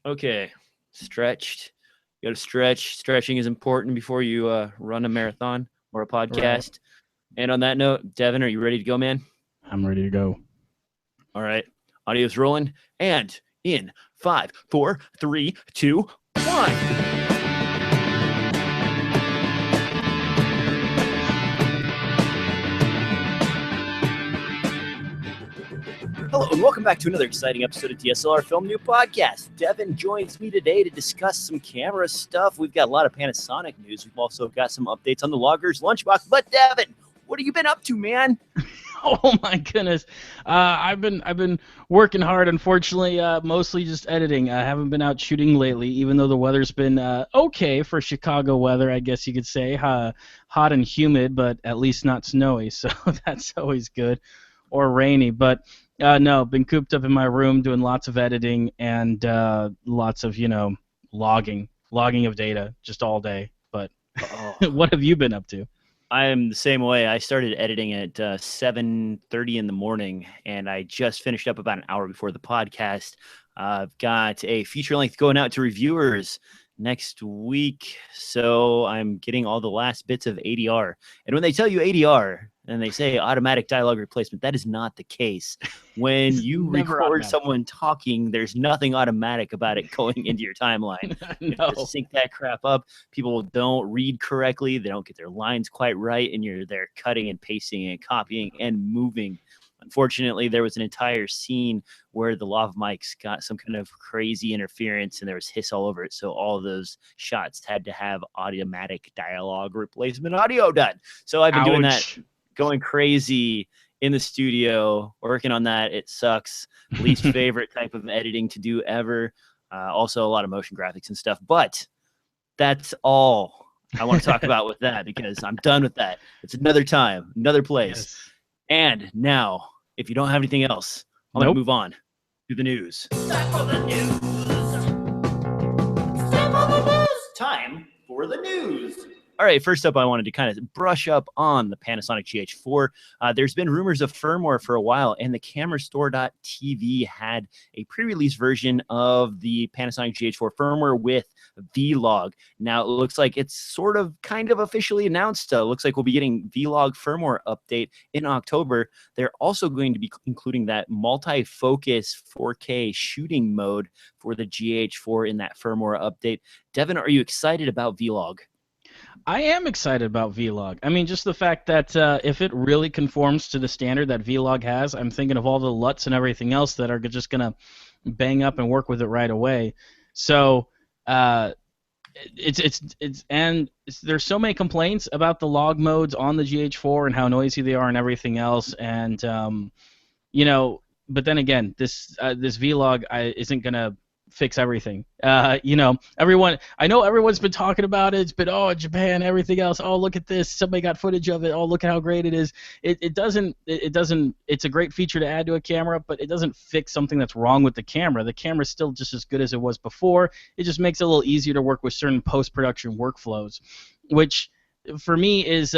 Okay, stretched. You got to stretch. Stretching is important before you run a marathon or a podcast. Right. And on that note, Devin, are you ready to go, man? I'm ready to go. All right. Audio's rolling. And in 5, 4, 3, 2, 1. Hello, and welcome back to another exciting episode of DSLR Film Noob Podcast. Devin joins me today to discuss some camera stuff. We've got a lot of Panasonic news. We've also got some updates on the Logger's Lunchbox. But Devin, what have you been up to, man? Oh my goodness, I've been working hard. Unfortunately, mostly just editing. I haven't been out shooting lately, even though the weather's been okay for Chicago weather, I guess you could say. Hot and humid, but at least not snowy, so that's always good. Or rainy, but no, been cooped up in my room doing lots of editing and lots of logging of data just all day. But what have you been up to? I am the same way. I started editing at 7:30 in the morning, and I just finished up about an hour before the podcast. I've got a feature length going out to reviewers next week, so I'm getting all the last bits of ADR. And when they tell you ADR and they say automatic dialogue replacement, that is not the case. When you record someone talking, there's nothing automatic about it going into your timeline. You have to sync that crap up. People don't read correctly. They don't get their lines quite right, and you're there cutting and pasting and copying and moving. Unfortunately, there was an entire scene where the lav mics got some kind of crazy interference and there was hiss all over it. So all of those shots had to have automatic dialogue replacement audio done. So I've been doing that, going crazy in the studio, working on that. It sucks. Least favorite type of editing to do ever. Also a lot of motion graphics and stuff. But that's all I want to talk about with that, because I'm done with that. It's another time, another place. Yes. And now, if you don't have anything else, I'm going to move on to the news. Time for the news. Time for the news. Time for the news. All right, first up, I wanted to kind of brush up on the Panasonic GH4. There's been rumors of firmware for a while, and the CameraStore.tv had a pre-release version of the Panasonic GH4 firmware with Vlog. Now, it looks like it's sort of kind of officially announced. Looks like we'll be getting Vlog firmware update in October. They're also going to be including that multi-focus 4K shooting mode for the GH4 in that firmware update. Devin, are you excited about Vlog? I am excited about Vlog. I mean, just the fact that if it really conforms to the standard that Vlog has, I'm thinking of all the LUTs and everything else that are just going to bang up and work with it right away. So there's so many complaints about the log modes on the GH4 and how noisy they are and everything else, and but then again, this Vlog isn't going to fix everything. I know everyone's been talking about it. It's been, Japan, everything else. Oh, look at this. Somebody got footage of it. Oh, look at how great it is. It doesn't, it's a great feature to add to a camera, but it doesn't fix something that's wrong with the camera. The camera's still just as good as it was before. It just makes it a little easier to work with certain post-production workflows, which for me is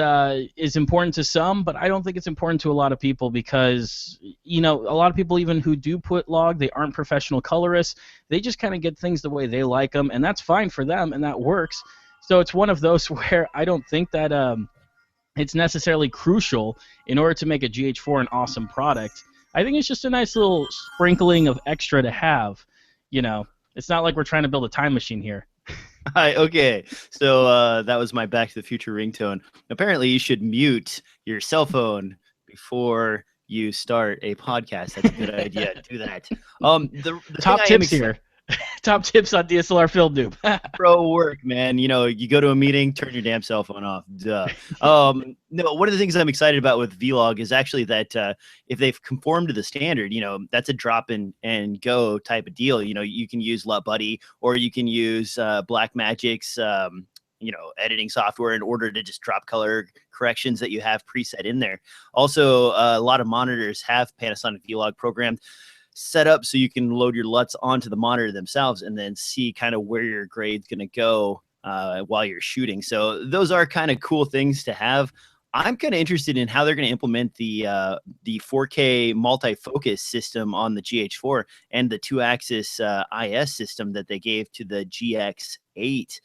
important to some, but I don't think it's important to a lot of people, because a lot of people, even who do put log, they aren't professional colorists. They just kind of get things the way they like them, and that's fine for them, and that works. So it's one of those where I don't think that it's necessarily crucial in order to make a GH4 an awesome product. I think it's just a nice little sprinkling of extra to have. It's not like we're trying to build a time machine here. Hi, okay. So that was my Back to the Future ringtone. Apparently, you should mute your cell phone before you start a podcast. That's a good idea. Do that. The top tips here. Top tips on DSLR Film Noob. Pro work, man. You go to a meeting, turn your damn cell phone off. Duh. No, one of the things I'm excited about with Vlog is actually that if they've conformed to the standard, that's a drop and go type of deal. You can use LUT Buddy, or you can use Blackmagic's editing software in order to just drop color corrections that you have preset in there. Also, a lot of monitors have Panasonic Vlog programmed, set up so you can load your LUTs onto the monitor themselves and then see kind of where your grade's going to go while you're shooting. So those are kind of cool things to have. I'm kind of interested in how they're going to implement the 4K multi-focus system on the GH4 and the two-axis IS system that they gave to the GX8.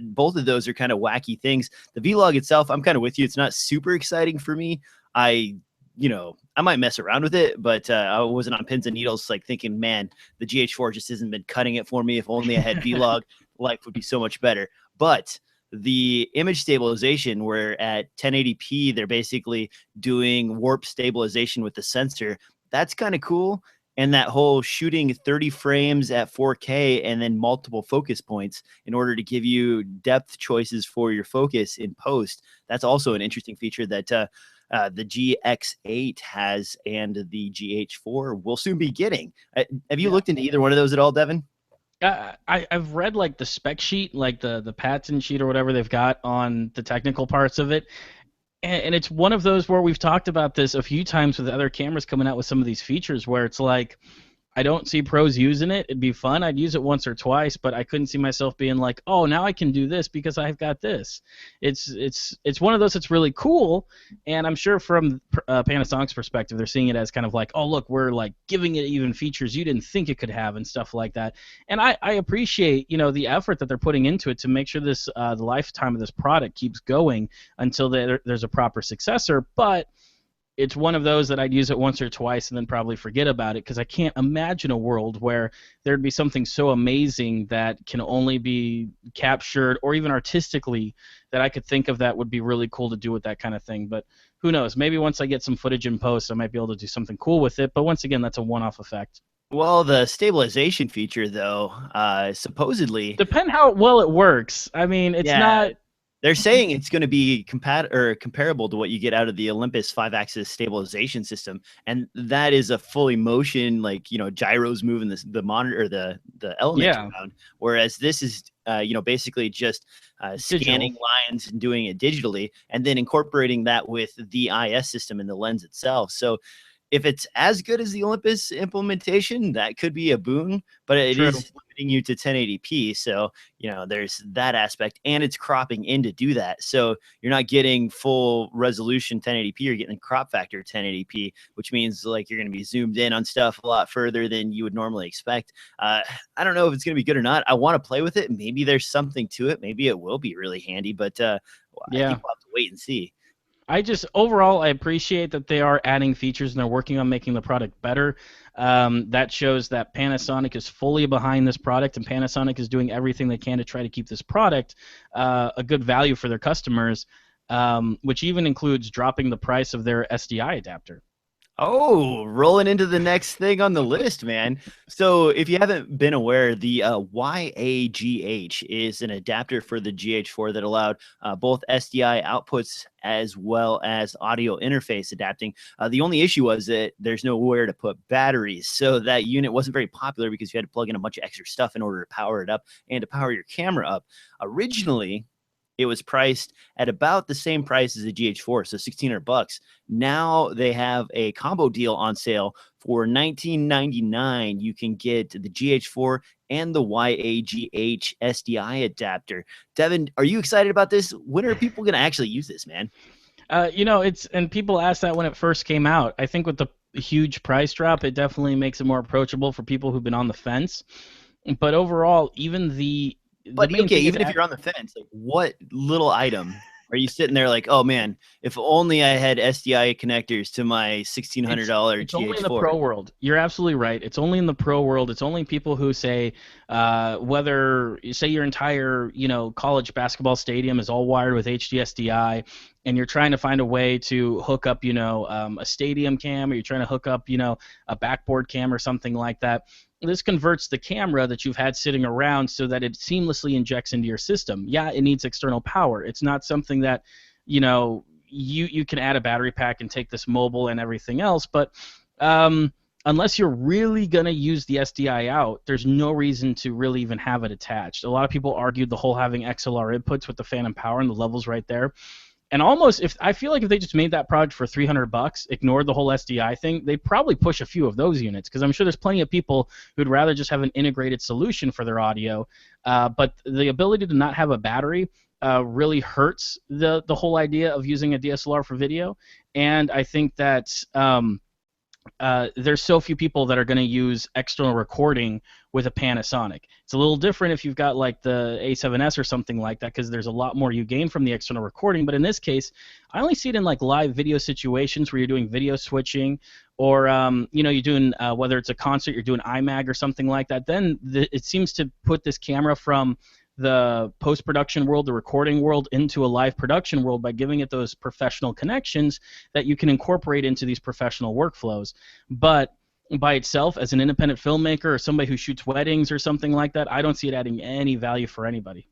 Both of those are kind of wacky things. The Vlog itself, I'm kind of with you. It's not super exciting for me. I might mess around with it, but I wasn't on pins and needles, like thinking, man, the GH4 just hasn't been cutting it for me. If only I had Vlog, life would be so much better. But the image stabilization, where at 1080p, they're basically doing warp stabilization with the sensor. That's kind of cool. And that whole shooting 30 frames at 4K and then multiple focus points in order to give you depth choices for your focus in post. That's also an interesting feature that the GX8 has and the GH4 will soon be getting. Have you looked into either one of those at all, Devin? I've read like the spec sheet, like the patent sheet or whatever they've got on the technical parts of it. And it's one of those where we've talked about this a few times with other cameras coming out with some of these features where it's like, I don't see pros using it. It'd be fun. I'd use it once or twice, but I couldn't see myself being like, oh, now I can do this because I've got this. It's one of those that's really cool, and I'm sure from Panasonic's perspective, they're seeing it as kind of like, oh, look, we're like giving it even features you didn't think it could have and stuff like that. And I appreciate the effort that they're putting into it to make sure this the lifetime of this product keeps going until there's a proper successor, but it's one of those that I'd use it once or twice and then probably forget about it because I can't imagine a world where there'd be something so amazing that can only be captured or even artistically that I could think of that would be really cool to do with that kind of thing. But who knows? Maybe once I get some footage in post, I might be able to do something cool with it. But once again, that's a one-off effect. Well, the stabilization feature, though, supposedly depend how well it works. I mean, it's not. They're saying it's going to be comparable to what you get out of the Olympus 5-axis stabilization system, and that is a fully motion, like gyros moving the monitor or the elements around. Whereas this is basically just scanning lines and doing it digitally, and then incorporating that with the IS system and the lens itself. So if it's as good as the Olympus implementation, that could be a boon, but it is limiting you to 1080p. So, there's that aspect, and it's cropping in to do that. So you're not getting full resolution 1080p, you're getting crop factor 1080p, which means like you're going to be zoomed in on stuff a lot further than you would normally expect. I don't know if it's going to be good or not. I want to play with it. Maybe there's something to it. Maybe it will be really handy, but I think we'll have to wait and see. Overall, I appreciate that they are adding features and they're working on making the product better. That shows that Panasonic is fully behind this product, and Panasonic is doing everything they can to try to keep this product a good value for their customers, which even includes dropping the price of their SDI adapter. Oh, rolling into the next thing on the list, man. So if you haven't been aware, the YAGH is an adapter for the GH4 that allowed both SDI outputs as well as audio interface adapting. The only issue was that there's nowhere to put batteries. So that unit wasn't very popular because you had to plug in a bunch of extra stuff in order to power it up and to power your camera up. Originally, it was priced at about the same price as the GH4, so $1,600. Now they have a combo deal on sale for $19.99. You can get the GH4 and the YAGH SDI adapter. Devin, are you excited about this? When are people going to actually use this, man? And people asked that when it first came out. I think with the huge price drop, it definitely makes it more approachable for people who've been on the fence. But overall, even even if you're on the fence, like what little item are you sitting there like, oh man, if only I had SDI connectors to my $1,600 GH4? It's only in the pro world. You're absolutely right. It's only in the pro world. It's only people who say, whether you say your entire college basketball stadium is all wired with HD SDI, and you're trying to find a way to hook up a stadium cam, or you're trying to hook up a backboard cam or something like that. This converts the camera that you've had sitting around so that it seamlessly injects into your system. Yeah, it needs external power. It's not something that, you can add a battery pack and take this mobile and everything else. But unless you're really going to use the SDI out, there's no reason to really even have it attached. A lot of people argued the whole having XLR inputs with the phantom power and the levels right there. And almost, I feel like if they just made that product for $300, ignored the whole SDI thing, they'd probably push a few of those units, because I'm sure there's plenty of people who'd rather just have an integrated solution for their audio. But the ability to not have a battery really hurts the whole idea of using a DSLR for video. And I think that there's so few people that are going to use external recording with a Panasonic. It's a little different if you've got like the A7S or something like that, because there's a lot more you gain from the external recording. But in this case, I only see it in like live video situations where you're doing video switching, or you're doing whether it's a concert, you're doing IMAG or something like that. Then it seems to put this camera from the post-production world, the recording world, into a live production world by giving it those professional connections that you can incorporate into these professional workflows. But by itself, as an independent filmmaker or somebody who shoots weddings or something like that, I don't see it adding any value for anybody.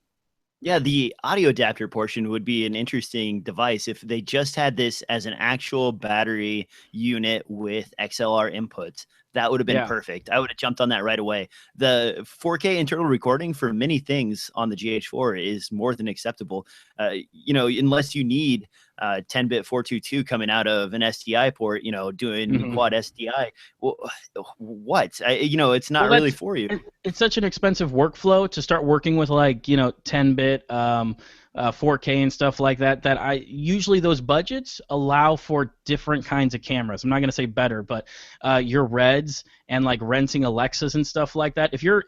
Yeah, the audio adapter portion would be an interesting device if they just had this as an actual battery unit with XLR inputs. That would have been perfect. I would have jumped on that right away. The 4K internal recording for many things on the GH4 is more than acceptable. Unless you need 10-bit 422 coming out of an SDI port, doing quad SDI. Well, it's not really for you. It's such an expensive workflow to start working with, like, 10-bit 4K and stuff like that, that I usually those budgets allow for different kinds of cameras. I'm not going to say better, but your Reds and like renting Alexas and stuff like that. If your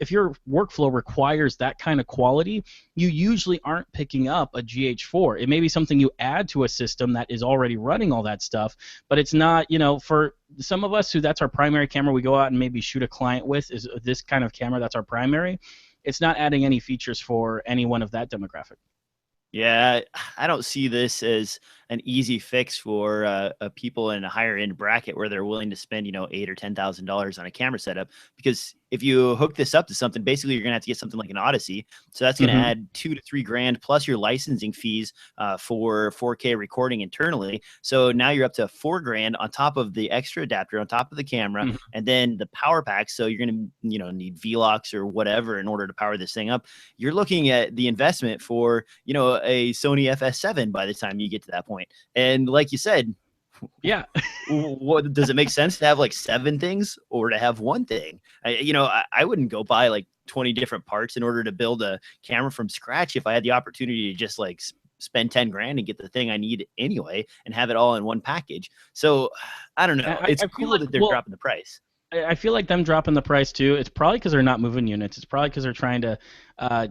workflow requires that kind of quality, you usually aren't picking up a GH4. It may be something you add to a system that is already running all that stuff, but it's not, for some of us who that's our primary camera we go out and maybe shoot a client with, is this kind of camera that's our primary. It's not adding any features for anyone of that demographic. Yeah, I don't see this as an easy fix for people in a higher end bracket where they're willing to spend, $8,000 or $10,000 on a camera setup. Because if you hook this up to something, basically you're gonna have to get something like an Odyssey. So that's gonna add $2,000 to $3,000 plus your licensing fees for 4K recording internally. So now you're up to $4,000 on top of the extra adapter, on top of the camera, and then the power pack. So you're gonna need VLOX or whatever in order to power this thing up. You're looking at the investment for a Sony FS7 by the time you get to that point. And like you said, what does it make sense to have like 7 things or to have one thing? I wouldn't go buy like 20 different parts in order to build a camera from scratch if I had the opportunity to just like spend $10,000 and get the thing I need anyway and have it all in one package. So I don't know. It's cool that they're dropping the price. I feel like them dropping the price too. It's probably because they're not moving units. It's probably because they're trying to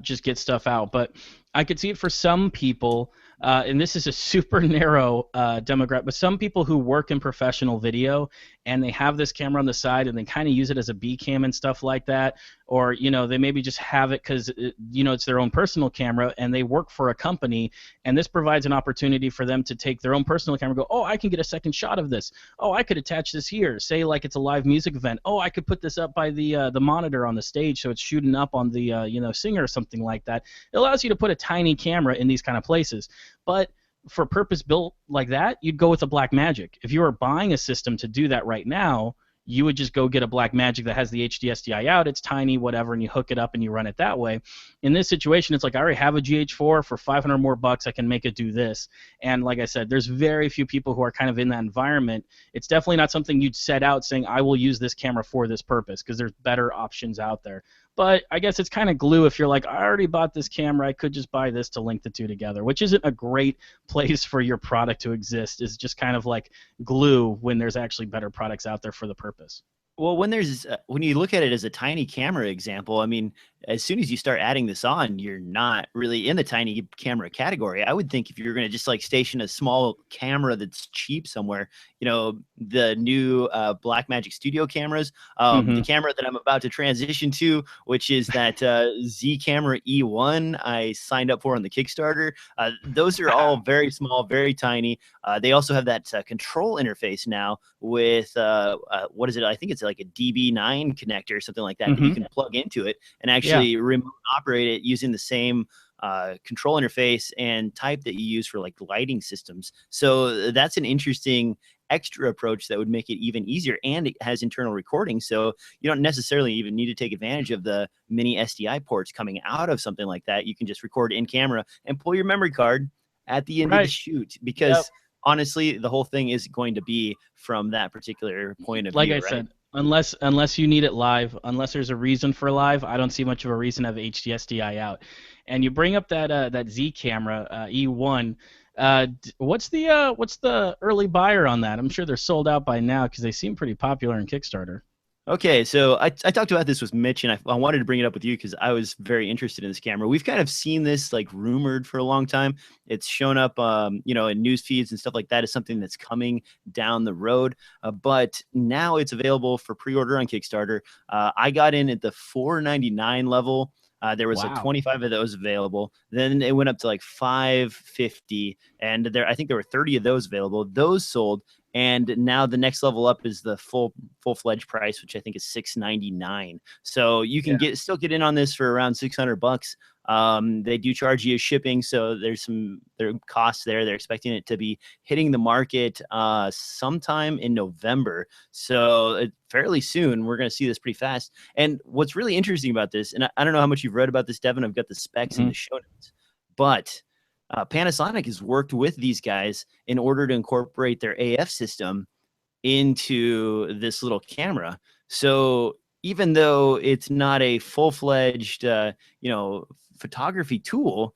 just get stuff out. But I could see it for some people, and this is a super narrow demographic, but some people who work in professional video and they have this camera on the side and they kind of use it as a B cam and stuff like that, or they maybe just have it because it's their own personal camera and they work for a company, and this provides an opportunity for them to take their own personal camera and go, oh, I can get a second shot of this. Oh, I could attach this here. Say like it's a live music event. Oh, I could put this up by the monitor on the stage so it's shooting up on the singer or something like that. It allows you to put a tiny camera in these kind of places. But for purpose built like that, you'd go with a Blackmagic. If you were buying a system to do that right now, you would just go get a Blackmagic that has the HD SDI out. It's tiny, whatever, and you hook it up and you run it that way. In this situation, it's like I already have a GH4 for $500 more bucks. I can make it do this. And like I said, there's very few people who are kind of in that environment. It's definitely not something you'd set out saying, I will use this camera for this purpose, because there's better options out there. But I guess it's kind of glue if you're like, I already bought this camera, I could just buy this to link the two together, which isn't a great place for your product to exist. It's just kind of like glue when there's actually better products out there for the purpose. Well, when you look at it as a tiny camera example, I mean, as soon as you start adding this on, you're not really in the tiny camera category. I would think if you're going to just like station a small camera that's cheap somewhere, the new Blackmagic Studio cameras, the camera that I'm about to transition to, which is that Z Camera E1 I signed up for on the Kickstarter. Those are all very small, very tiny. They also have that control interface now with what is it? I think it's like a DB9 connector or something like that that you can plug into it and actually remote operate it using the same control interface and type that you use for like lighting systems. So that's an interesting extra approach that would make it even easier, and it has internal recording, so you don't necessarily even need to take advantage of the mini SDI ports coming out of something like that. You can just record in camera and pull your memory card at the end of the shoot, because honestly the whole thing is going to be from that particular point of view. Like I said, Unless you need it live, unless there's a reason for live, I don't see much of a reason to have HDSDI out. And you bring up that Z camera E1. What's the early buyer on that? I'm sure they're sold out by now because they seem pretty popular in Kickstarter. Okay, so I talked about this with Mitch, and I wanted to bring it up with you because I was very interested in this camera. We've kind of seen this like rumored for a long time. It's shown up, in news feeds and stuff like that as something that's coming down the road. But now it's available for pre-order on Kickstarter. I got in at the $4.99 level. There was like Wow. 25 of those available. Then it went up to like $5.50, and I think there were 30 of those available. Those sold. And now the next level up is the full-fledged price, which I think is $6.99. So you can still get in on this for around $600. They do charge you shipping, so there's there costs there. They're expecting it to be hitting the market sometime in November. So fairly soon, we're going to see this pretty fast. And what's really interesting about this, and I don't know how much you've read about this, Devin. I've got the specs in the show notes, but Panasonic has worked with these guys in order to incorporate their AF system into this little camera. So even though it's not a full-fledged, photography tool,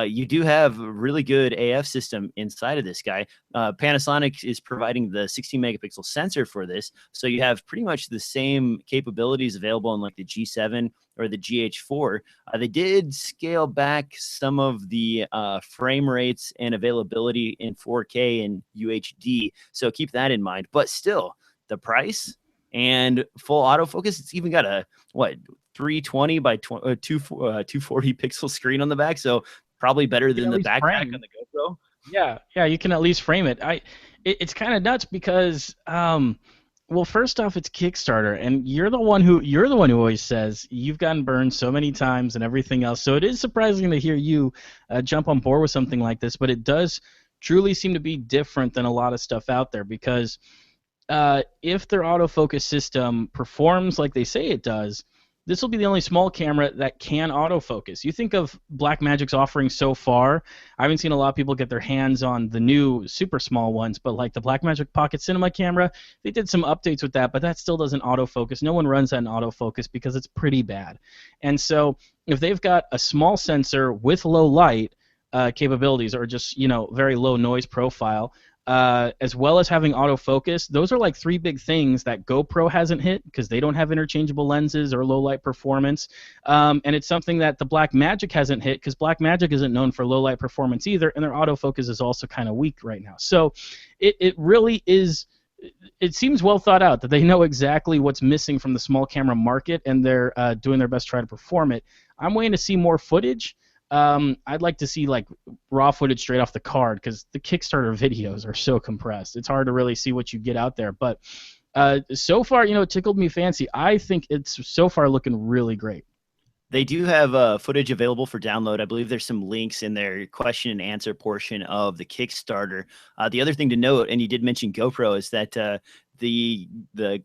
you do have a really good AF system inside of this guy. Panasonic is providing the 16 megapixel sensor for this. So you have pretty much the same capabilities available in like the G7 or the GH4. They did scale back some of the frame rates and availability in 4K and UHD. So keep that in mind. But still, the price and full autofocus, it's even got a, 320 by 240 pixel screen on the back. So probably better than the backpack on the GoPro. Yeah, you can at least frame it. It's kind of nuts because, well, first off, it's Kickstarter, and you're the one who always says you've gotten burned so many times and everything else. So it is surprising to hear you jump on board with something like this, but it does truly seem to be different than a lot of stuff out there because if their autofocus system performs like they say it does, this will be the only small camera that can autofocus. You think of Blackmagic's offering so far. I haven't seen a lot of people get their hands on the new super small ones, but like the Blackmagic Pocket Cinema camera, they did some updates with that, but that still doesn't autofocus. No one runs that in autofocus because it's pretty bad. And so if they've got a small sensor with low light capabilities or just, very low noise profile, as well as having autofocus, those are like three big things that GoPro hasn't hit because they don't have interchangeable lenses or low light performance. And it's something that the Blackmagic hasn't hit because Blackmagic isn't known for low light performance either, and their autofocus is also kind of weak right now. So it really is. It seems well thought out that they know exactly what's missing from the small camera market, and they're doing their best to try to perform it. I'm waiting to see more footage. I'd like to see like raw footage straight off the card because the Kickstarter videos are so compressed. It's hard to really see what you get out there. But so far, it tickled me fancy. I think it's so far looking really great. They do have footage available for download. I believe there's some links in their question and answer portion of the Kickstarter. The other thing to note, and you did mention GoPro, is that the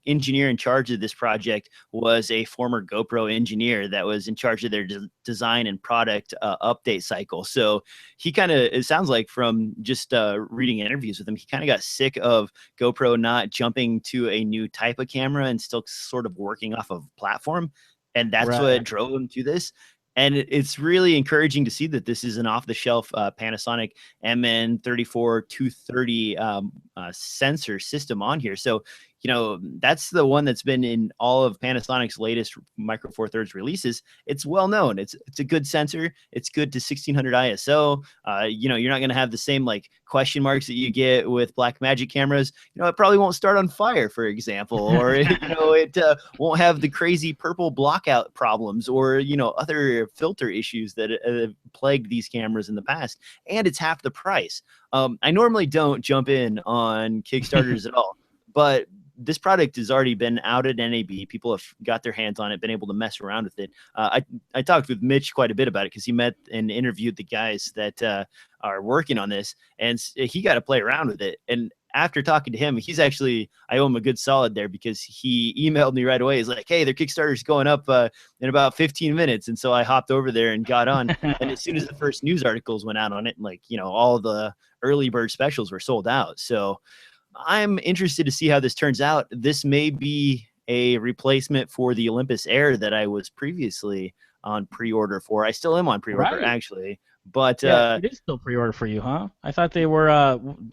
engineer in charge of this project was a former GoPro engineer that was in charge of their design and product update cycle. So he it sounds like from just reading interviews with him, he kind of got sick of GoPro not jumping to a new type of camera and still sort of working off of platform. And that's what drove him to this. And it's really encouraging to see that this is an off-the-shelf Panasonic MN34-230 sensor system on here. So, that's the one that's been in all of Panasonic's latest Micro Four Thirds releases. It's well known. It's a good sensor. It's good to 1600 ISO. You're not going to have the same like question marks that you get with Blackmagic cameras. It probably won't start on fire, for example, or it won't have the crazy purple blockout problems or other filter issues that have plagued these cameras in the past. And it's half the price. I normally don't jump in on Kickstarters at all, but this product has already been out at NAB. People have got their hands on it, been able to mess around with it. I talked with Mitch quite a bit about it because he met and interviewed the guys that are working on this, and he got to play around with it. And after talking to him, he's actually, I owe him a good solid there because he emailed me right away. He's like, hey, their Kickstarter's going up in about 15 minutes. And so I hopped over there and got on. And as soon as the first news articles went out on it, all the early bird specials were sold out. So I'm interested to see how this turns out. This may be a replacement for the Olympus Air that I was previously on pre-order for. I still am on pre-order, Right. actually. But Yeah, it is still pre-order for you, huh? I thought they were.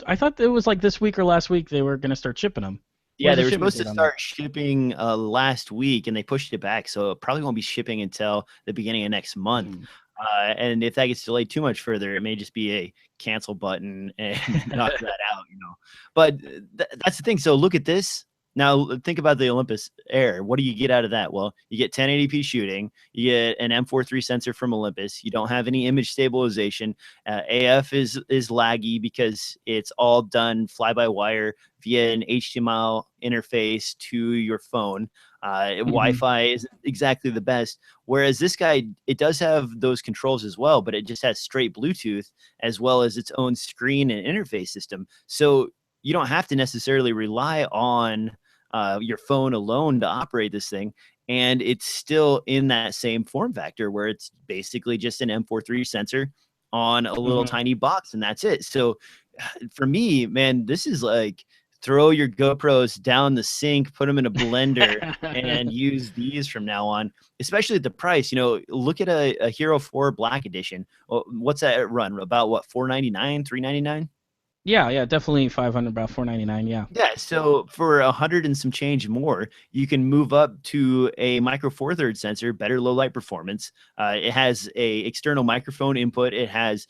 I thought it was like this week or last week they were gonna start shipping them. yeah, When's the they were shipment supposed to date on that? start shipping last week, and they pushed it back, so it probably won't be shipping until the beginning of next month. Mm. And if that gets delayed too much further, it may just be a cancel button and knock that out, But that's the thing. So look at this. Now think about the Olympus Air. What do you get out of that? Well, you get 1080p shooting. You get an M4 III sensor from Olympus. You don't have any image stabilization. AF is laggy because it's all done fly-by-wire via an HDMI interface to your phone. Wi-Fi isn't exactly the best. Whereas this guy, it does have those controls as well, but it just has straight Bluetooth as well as its own screen and interface system. So you don't have to necessarily rely on your phone alone to operate this thing. And it's still in that same form factor where it's basically just an M4 III sensor on a little tiny box, and that's it. So for me, man, this is like throw your GoPros down the sink, put them in a blender, and use these from now on, especially at the price. Look at a Hero 4 Black Edition. What's that run? About what, $499, $399? Yeah, definitely 500, about 499. Yeah. Yeah, so for 100 and some change more, you can move up to a Micro Four Thirds sensor, better low light performance. It has a external microphone input. It has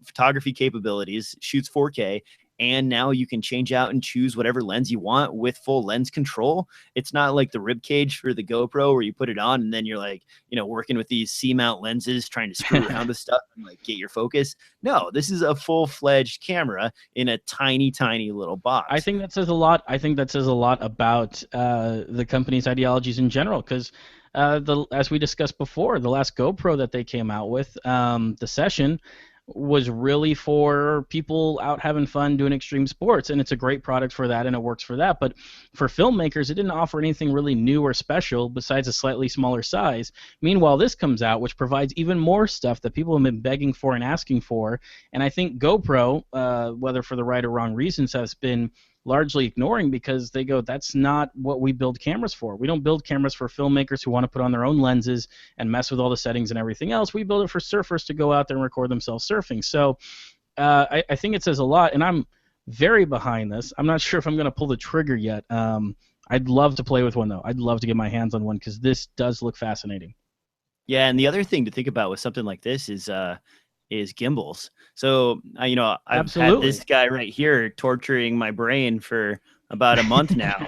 photography capabilities, shoots 4K, and now you can change out and choose whatever lens you want with full lens control. It's not like the rib cage for the GoPro where you put it on and then you're like, working with these C-mount lenses, trying to screw around with stuff and like get your focus. No, this is a full-fledged camera in a tiny, tiny little box. I think that says a lot. I think that says a lot about the company's ideologies in general, because as we discussed before, the last GoPro that they came out with, the Session, was really for people out having fun doing extreme sports, and it's a great product for that, and it works for that. But for filmmakers, it didn't offer anything really new or special besides a slightly smaller size. Meanwhile, this comes out, which provides even more stuff that people have been begging for and asking for, and I think GoPro, whether for the right or wrong reasons, has been largely ignoring, because they go, that's not what we build cameras for. We don't build cameras for filmmakers who want to put on their own lenses and mess with all the settings and everything else. We build it for surfers to go out there and record themselves surfing. So I think it says a lot, and I'm very behind this. I'm not sure if I'm going to pull the trigger yet. I'd love to play with one, though. I'd love to get my hands on one, because this does look fascinating. Yeah, and the other thing to think about with something like this is gimbals. So, I've had this guy right here torturing my brain for about a month now.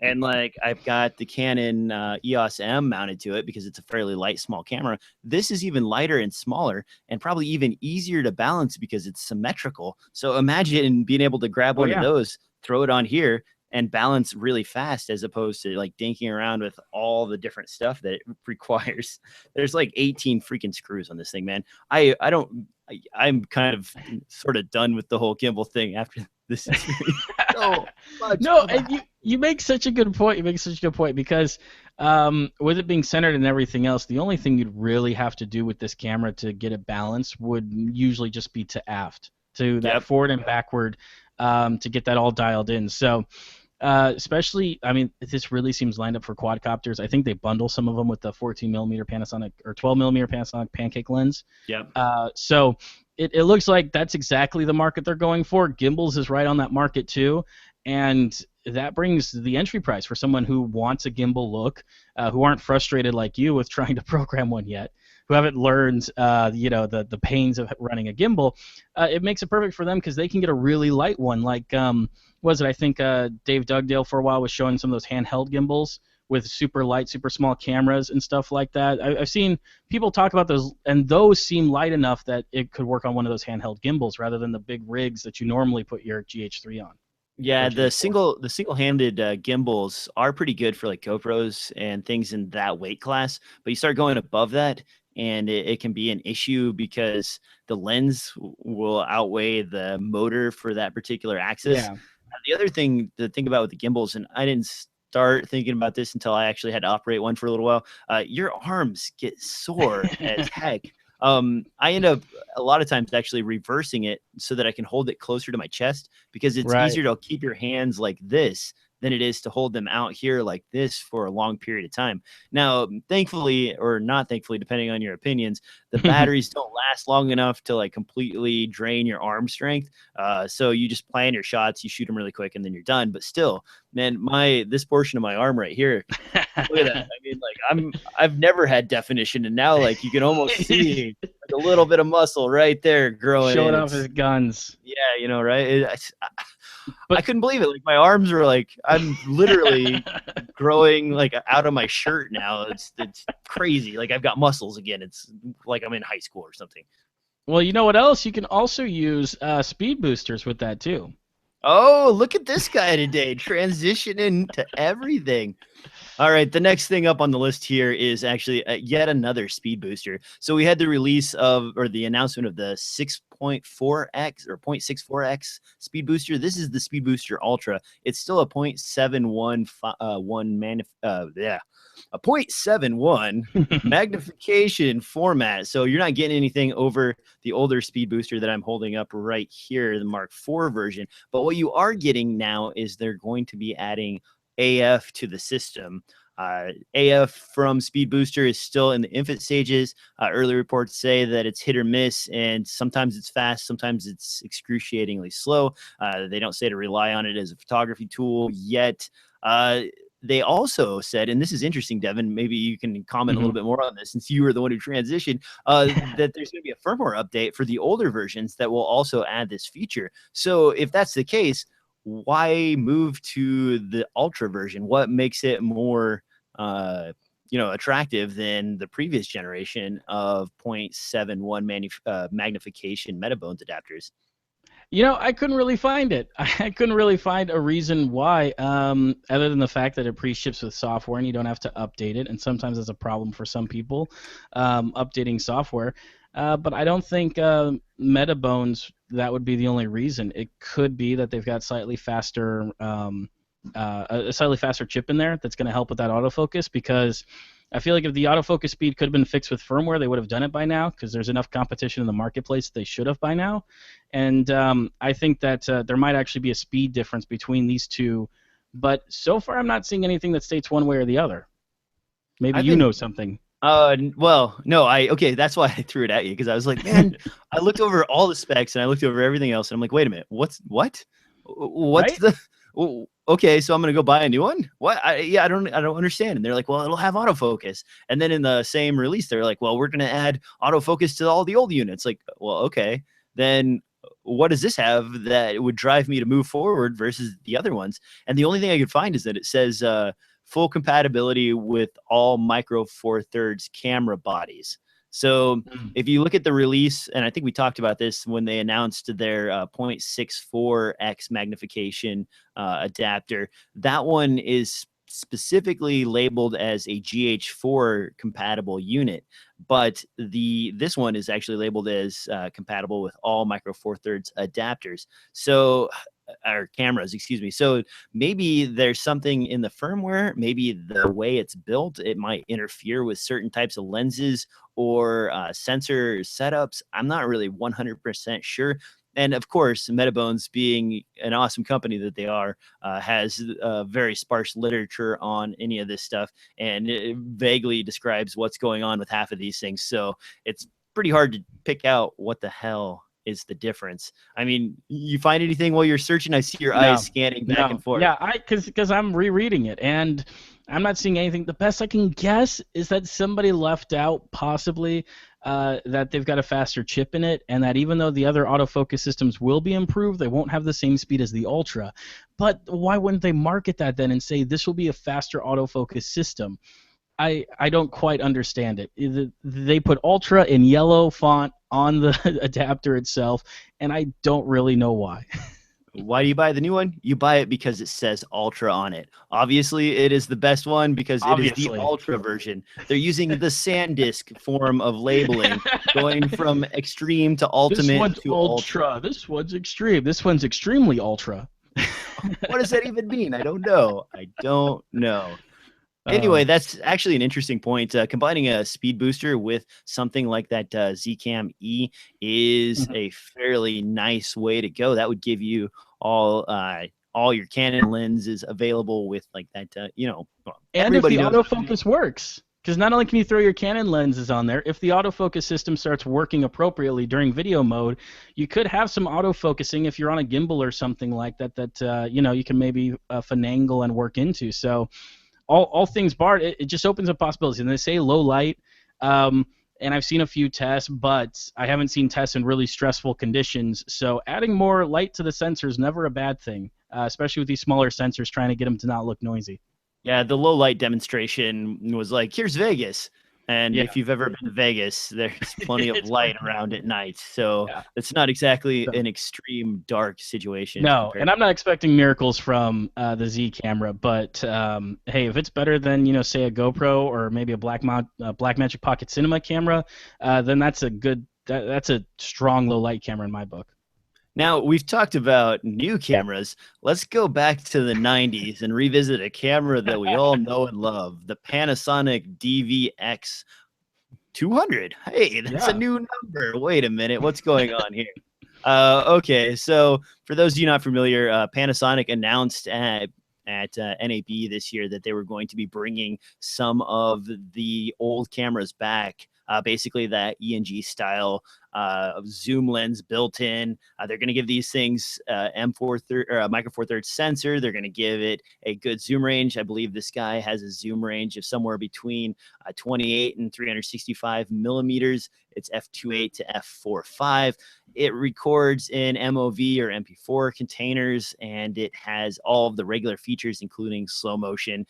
And like, I've got the Canon EOS M mounted to it because it's a fairly light, small camera. This is even lighter and smaller and probably even easier to balance because it's symmetrical. So imagine being able to grab one of those, throw it on here, and balance really fast, as opposed to like dinking around with all the different stuff that it requires. There's like 18 freaking screws on this thing, man. I'm kind of sort of done with the whole gimbal thing after this experience. No, and you make such a good point. You make such a good point, because with it being centered and everything else, the only thing you'd really have to do with this camera to get it balanced would usually just be to aft, to that forward and backward, to get that all dialed in. So especially, I mean, this really seems lined up for quadcopters. I think they bundle some of them with the 14mm Panasonic or 12mm Panasonic pancake lens. So it looks like that's exactly the market they're going for. Gimbals is right on that market too, and that brings the entry price for someone who wants a gimbal look, who aren't frustrated like you with trying to program one yet, who haven't learned the pains of running a gimbal. It makes it perfect for them, because they can get a really light one, like I think Dave Dugdale for a while was showing some of those handheld gimbals with super light, super small cameras and stuff like that. I've seen people talk about those, and those seem light enough that it could work on one of those handheld gimbals rather than the big rigs that you normally put your GH3 on. Yeah, the single-handed gimbals are pretty good for like GoPros and things in that weight class, but you start going above that, and it can be an issue because the lens will outweigh the motor for that particular axis. Yeah. The other thing to think about with the gimbals, and I didn't start thinking about this until I actually had to operate one for a little while, your arms get sore as heck. I end up a lot of times actually reversing it so that I can hold it closer to my chest, because it's easier to keep your hands like this than it is to hold them out here like this for a long period of time. Now, thankfully, or not thankfully, depending on your opinions, the batteries don't last long enough to like completely drain your arm strength. So you just plan your shots, you shoot them really quick, and then you're done. But still, man, this portion of my arm right here, look at that. I mean, like I've never had definition, and now like you can almost see like a little bit of muscle right there growing. Showing off his guns. Yeah, you know, right? I couldn't believe it. Like my arms were like, I'm literally growing like out of my shirt now. It's crazy. Like I've got muscles again. It's like I'm in high school or something. Well, you know what else? You can also use speed boosters with that too. Oh, look at this guy today, transitioning to everything. All right, the next thing up on the list here is actually yet another speed booster. So we had the release of, or the announcement of the 6.4x or 0.64x speed booster. This is the speed booster ultra. It's still a 0.71 a 0.71 magnification format. So you're not getting anything over the older speed booster that I'm holding up right here, the Mark IV version. But what you are getting now is they're going to be adding AF to the system. AF from Speed Booster is still in the infant stages. Early reports say that it's hit or miss, and sometimes it's fast, sometimes it's excruciatingly slow. They don't say to rely on it as a photography tool yet. They also said, and this is interesting, Devin, maybe you can comment a little bit more on this since you were the one who transitioned, that there's going to be a firmware update for the older versions that will also add this feature. So if that's the case, why move to the ultra version? What makes it more attractive than the previous generation of 0.71 magnification Metabones adapters? I couldn't really find it. I couldn't really find a reason why, other than the fact that it pre-ships with software and you don't have to update it. And sometimes it's a problem for some people, updating software. But I don't think Metabones, that would be the only reason. It could be that they've got slightly faster, a slightly faster chip in there that's going to help with that autofocus, because I feel like if the autofocus speed could have been fixed with firmware, they would have done it by now, because there's enough competition in the marketplace that they should have by now. And I think that there might actually be a speed difference between these two. But so far, I'm not seeing anything that states one way or the other. Maybe you know something. Well, no, okay, that's why I threw it at you, because I was like, man, I looked over all the specs and I looked over everything else, and I'm like, wait a minute, what's right? Okay, so I'm gonna go buy a new one? What? I don't understand. And they're like, well, it'll have autofocus. And then in the same release, they're like, well, we're gonna add autofocus to all the old units. Like, well, okay, then what does this have that would drive me to move forward versus the other ones? And the only thing I could find is that it says full compatibility with all Micro Four Thirds camera bodies. So if you look at the release, and I think we talked about this when they announced their 0.64x magnification adapter, that one is specifically labeled as a GH4 compatible unit, but this one is actually labeled as compatible with all Micro Four Thirds adapters. So or cameras, excuse me. So maybe there's something in the firmware, maybe the way it's built, it might interfere with certain types of lenses or sensor setups. I'm not really 100% sure. And of course, Metabones, being an awesome company that they are, has very sparse literature on any of this stuff, and it vaguely describes what's going on with half of these things. So it's pretty hard to pick out what the hell is the difference. I mean, you find anything while you're searching? I see your eyes scanning back and forth. Yeah, because I'm rereading it and I'm not seeing anything. The best I can guess is that somebody left out possibly that they've got a faster chip in it, and that even though the other autofocus systems will be improved, they won't have the same speed as the Ultra. But why wouldn't they market that then and say this will be a faster autofocus system? I don't quite understand it. They put Ultra in yellow font on the adapter itself, and I don't really know why. Why do you buy the new one? You buy it because it says Ultra on it. Obviously, it is the best one because it is the Ultra version. They're using the SanDisk form of labeling, going from extreme to ultimate this one's to ultra. This one's extreme. This one's extremely ultra. What does that even mean? I don't know. Anyway, that's actually an interesting point. Combining a speed booster with something like that Zcam E is a fairly nice way to go. That would give you all all your Canon lenses available with like that, well, And if everybody the knows. autofocus works, because not only can you throw your Canon lenses on there, if the autofocus system starts working appropriately during video mode, you could have some autofocusing if you're on a gimbal or something like that, you can maybe finagle and work into. So all things barred, it just opens up possibilities. And they say low light, and I've seen a few tests, but I haven't seen tests in really stressful conditions. So adding more light to the sensor is never a bad thing, especially with these smaller sensors, trying to get them to not look noisy. Yeah, the low light demonstration was like, here's Vegas. And Yeah. if you've ever been to Vegas, there's plenty of light around at night. So Yeah. it's not exactly an extreme dark situation. No, and I'm not expecting miracles from the Z camera, but hey, if it's better than say a GoPro or maybe a Blackmagic Pocket Cinema camera, then that's that's a strong low light camera in my book. Now, we've talked about new cameras. Let's go back to the 90s and revisit a camera that we all know and love, the Panasonic DVX200. Hey, that's a new number. Wait a minute. What's going on here? Okay, so for those of you not familiar, Panasonic announced at NAB this year that they were going to be bringing some of the old cameras back, basically that ENG style zoom lens built in. They're going to give these things micro four thirds sensor. They're going to give it a good zoom range. I believe this guy has a zoom range of somewhere between 28 and 365 millimeters. It's f2.8 to f4.5. It records in MOV or MP4 containers, and it has all of the regular features, including slow motion,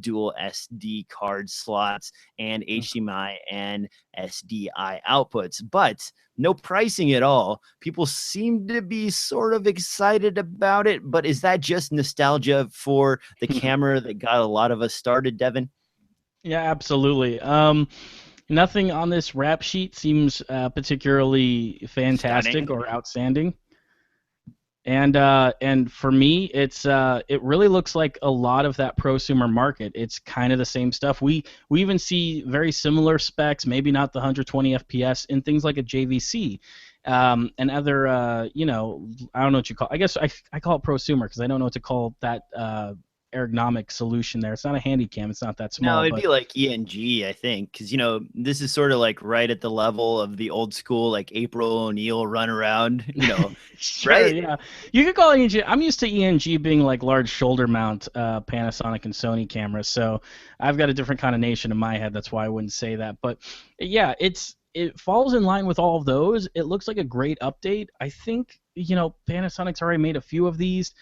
dual SD card slots, and HDMI and SDI outputs. But no pricing at all. People seem to be sort of excited about it, but is that just nostalgia for the camera that got a lot of us started, Devin? Yeah, absolutely. Nothing on this rap sheet seems particularly fantastic Stunning. or outstanding. And for me, it really looks like a lot of that prosumer market. It's kind of the same stuff. We even see very similar specs, maybe not the 120 FPS, in things like a JVC, and other I don't know what you call. I guess I call it prosumer because I don't know what to call that ergonomic solution there. It's not a handy cam. It's not that small. No, it'd be like ENG, I think, because this is sort of like right at the level of the old school, like April O'Neil run around, Sure, right? Yeah, you could call it ENG. I'm used to ENG being like large shoulder mount Panasonic and Sony cameras, so I've got a different connotation in my head. That's why I wouldn't say that. But yeah, it falls in line with all of those. It looks like a great update. I think Panasonic's already made a few of these.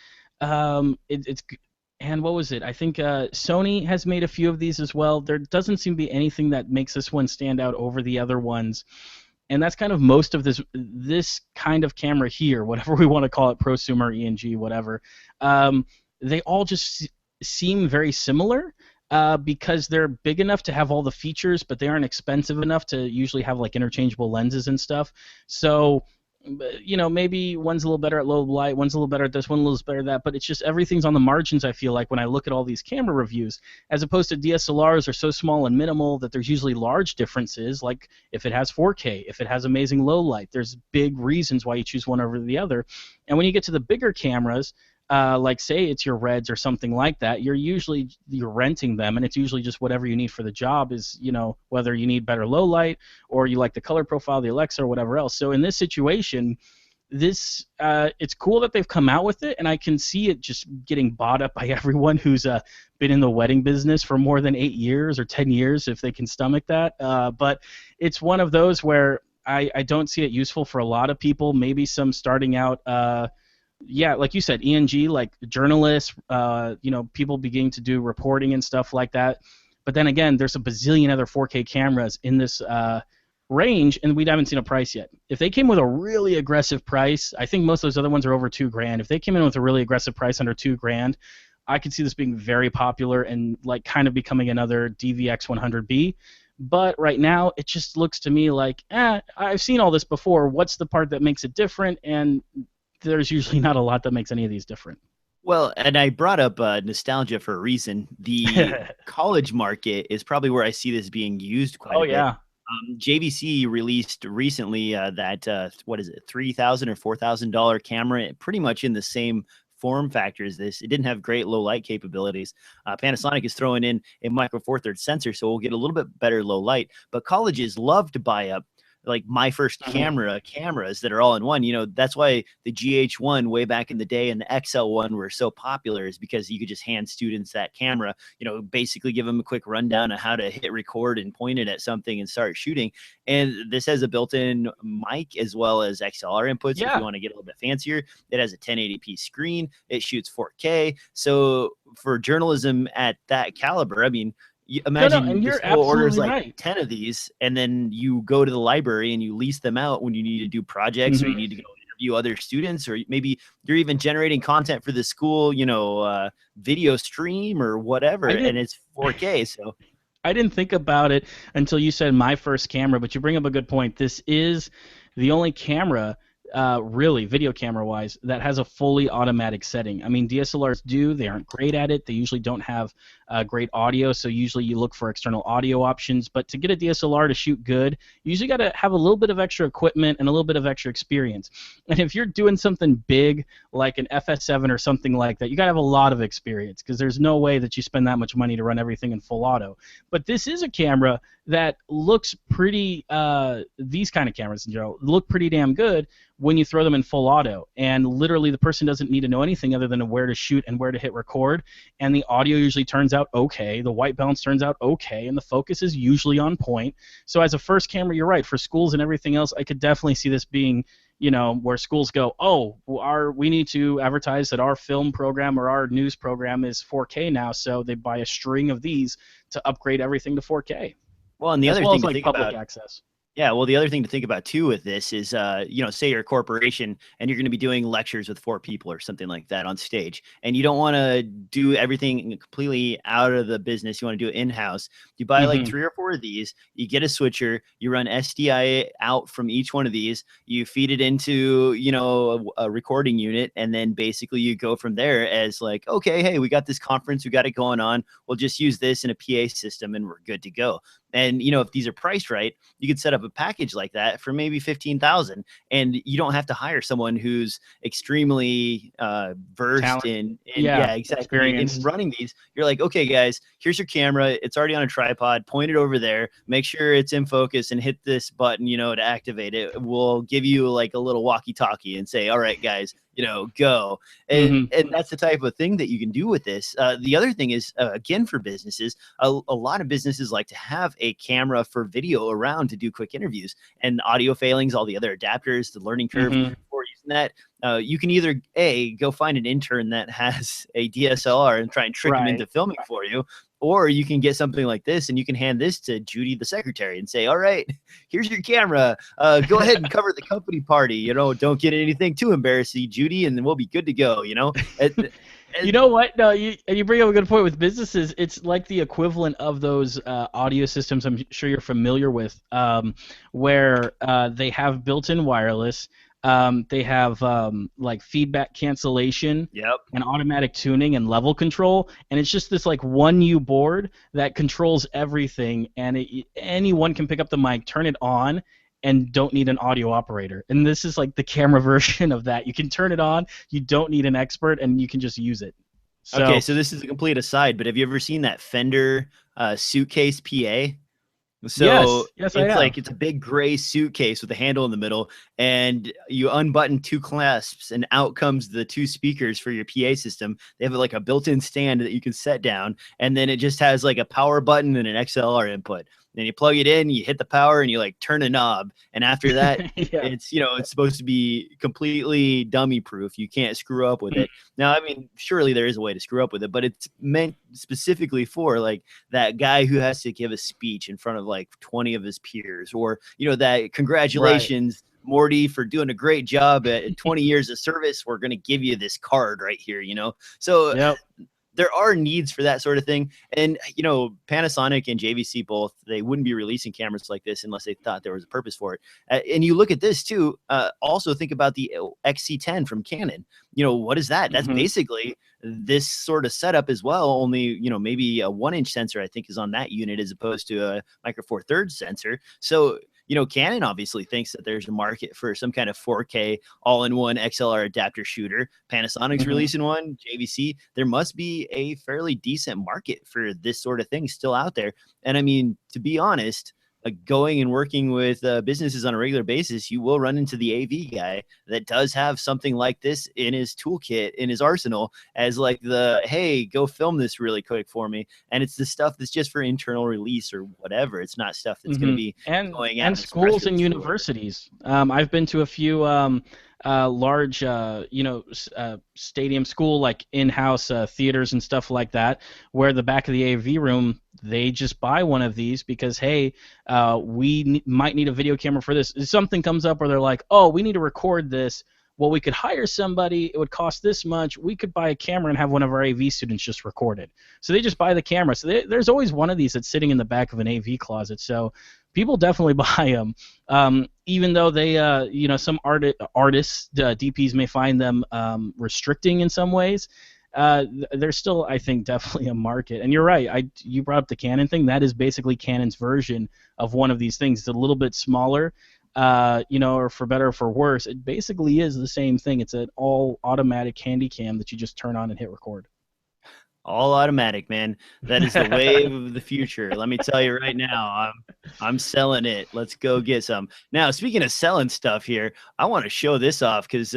And what was it? I think Sony has made a few of these as well. There doesn't seem to be anything that makes this one stand out over the other ones. And that's kind of most of this kind of camera here, whatever we want to call it, prosumer, ENG, whatever. They all just seem very similar because they're big enough to have all the features, but they aren't expensive enough to usually have like interchangeable lenses and stuff. So maybe one's a little better at low light, one's a little better at this, one a little better at that, but it's just everything's on the margins, I feel like, when I look at all these camera reviews, as opposed to DSLRs are so small and minimal that there's usually large differences, like if it has 4K, if it has amazing low light, there's big reasons why you choose one over the other. And when you get to the bigger cameras, like say it's your Reds or something like that, you're renting them, and it's usually just whatever you need for the job is, whether you need better low light or you like the color profile, the Alexa, or whatever else. So in this situation, it's cool that they've come out with it, and I can see it just getting bought up by everyone who's been in the wedding business for more than 8 years or 10 years, if they can stomach that. But it's one of those where I don't see it useful for a lot of people, maybe some starting out like you said, ENG, like journalists, people beginning to do reporting and stuff like that. But then again, there's a bazillion other 4K cameras in this range, and we haven't seen a price yet. If they came with a really aggressive price, I think most of those other ones are over $2,000. If they came in with a really aggressive price under $2,000, I could see this being very popular and like kind of becoming another DVX100B. But right now, it just looks to me like, I've seen all this before. What's the part that makes it different? And there's usually not a lot that makes any of these different. Well, and I brought up nostalgia for a reason. The college market is probably where I see this being used quite a bit. Yeah. JVC released recently that what is it, $3,000 or $4,000 camera, pretty much in the same form factor as this. It didn't have great low light capabilities. Panasonic is throwing in a micro four thirds sensor, so we'll get a little bit better low light. But colleges love to buy up like my first cameras that are all in one. You know, that's why the GH1 way back in the day and the XL1 were so popular, is because you could just hand students that camera, you know, basically give them a quick rundown of how to hit record and point it at something and start shooting. And this has a built-in mic as well as XLR inputs. If you want to get a little bit fancier, it has a 1080p screen. It shoots 4K. So for journalism at that caliber, I mean, imagine this school orders like 10 of these, and then you go to the library and you lease them out when you need to do projects or you need to go interview other students, or maybe you're even generating content for the school, you know, video stream or whatever, and it's 4K. So I didn't think about it until you said my first camera, but you bring up a good point. This is the only camera, really, video camera-wise, that has a fully automatic setting. I mean, DSLRs do. They aren't great at it. They usually don't have great audio, so usually you look for external audio options. But to get a DSLR to shoot good, you usually got to have a little bit of extra equipment and a little bit of extra experience. And if you're doing something big like an FS7 or something like that, you got to have a lot of experience, because there's no way that you spend that much money to run everything in full auto. But this is a camera that looks pretty, these kind of cameras in general look pretty damn good when you throw them in full auto. And literally the person doesn't need to know anything other than where to shoot and where to hit record. And the audio usually turns out okay. The white balance turns out okay. And the focus is usually on point. So as a first camera, you're right. For schools and everything else, I could definitely see this being, you know, where schools go, oh, we need to advertise that our film program or our news program is 4K now. So they buy a string of these to upgrade everything to 4K. Well, and the other thing to think public about, access. Yeah, well, the other thing to think about too with this is, you know, say you're a corporation and you're going to be doing lectures with 4 people or something like that on stage, and you don't want to do everything completely out of the business. You want to do it in-house. You buy like 3 or 4 of these. You get a switcher. You run SDI out from each one of these. You feed it into, you know, a recording unit, and then basically you go from there as like, okay, hey, we got this conference, we got it going on. We'll just use this in a PA system, and we're good to go. And, you know, if these are priced right, you could set up a package like that for maybe $15,000, and you don't have to hire someone who's extremely versed in exactly, in running these. You're like, okay, guys, here's your camera. It's already on a tripod. Point it over there. Make sure it's in focus and hit this button, you know, to activate it. We'll give you like a little walkie-talkie and say, all right, guys, you know, go. And that's the type of thing that you can do with this. The other thing is, again, for businesses, a lot of businesses like to have a camera for video around to do quick interviews, and audio failings, all the other adapters, the learning curve for using that. You can either go find an intern that has a DSLR and try and trick them into filming for you, or you can get something like this and you can hand this to Judy, the secretary, and say, all right, here's your camera. Go ahead and cover the company party. You know, don't get anything too embarrassing, Judy, and then we'll be good to go, you know? You know what? No, you bring up a good point with businesses. It's like the equivalent of those audio systems I'm sure you're familiar with, where they have built-in wireless. They have like feedback cancellation and automatic tuning and level control, and it's just this like 1U board that controls everything, and anyone can pick up the mic, turn it on, and don't need an audio operator. And this is like the camera version of that. You can turn it on, you don't need an expert, and you can just use it. So, okay, so this is a complete aside, but have you ever seen that Fender suitcase PA? So yes, it's a big gray suitcase with a handle in the middle, and you unbutton 2 clasps, and out comes the 2 speakers for your PA system. They have like a built-in stand that you can set down, and then it just has like a power button and an XLR input. Then you plug it in, you hit the power, and you like turn a knob. And after that, it's, you know, it's supposed to be completely dummy proof. You can't screw up with it. Now, I mean, surely there is a way to screw up with it, but it's meant specifically for like that guy who has to give a speech in front of like 20 of his peers, or, you know, that congratulations, Morty, for doing a great job at 20 years of service. We're going to give you this card right here, you know? So there are needs for that sort of thing. And, you know, Panasonic and JVC both, they wouldn't be releasing cameras like this unless they thought there was a purpose for it. And you look at this too, also think about the XC10 from Canon. You know, what is that? That's basically this sort of setup as well, only, you know, maybe a 1-inch sensor, I think, is on that unit as opposed to a micro four thirds sensor. So Canon obviously thinks that there's a market for some kind of 4K all-in-one XLR adapter shooter. Panasonic's releasing one, JVC. There must be a fairly decent market for this sort of thing still out there. And I mean, to be honest, going and working with businesses on a regular basis, you will run into the AV guy that does have something like this in his toolkit, in his arsenal, as like hey, go film this really quick for me. And it's the stuff that's just for internal release or whatever. It's not stuff that's going to be going out. And schools and universities. I've been to a few large, stadium school, like in-house theaters and stuff like that, where the back of the AV room, they just buy one of these because, hey, we might need a video camera for this. If something comes up where they're like, oh, we need to record this. Well, we could hire somebody. It would cost this much. We could buy a camera and have one of our AV students just record it. So they just buy the camera. So there's always one of these that's sitting in the back of an AV closet. So people definitely buy them, even though they, some artists, DPs may find them restricting in some ways. There's still, I think, definitely a market. And you're right. You brought up the Canon thing. That is basically Canon's version of one of these things. It's a little bit smaller, or for better or for worse. It basically is the same thing. It's an all-automatic handy cam that you just turn on and hit record. All automatic, man. That is the wave of the future. Let me tell you right now, I'm selling it. Let's go get some. Now, speaking of selling stuff here, I want to show this off because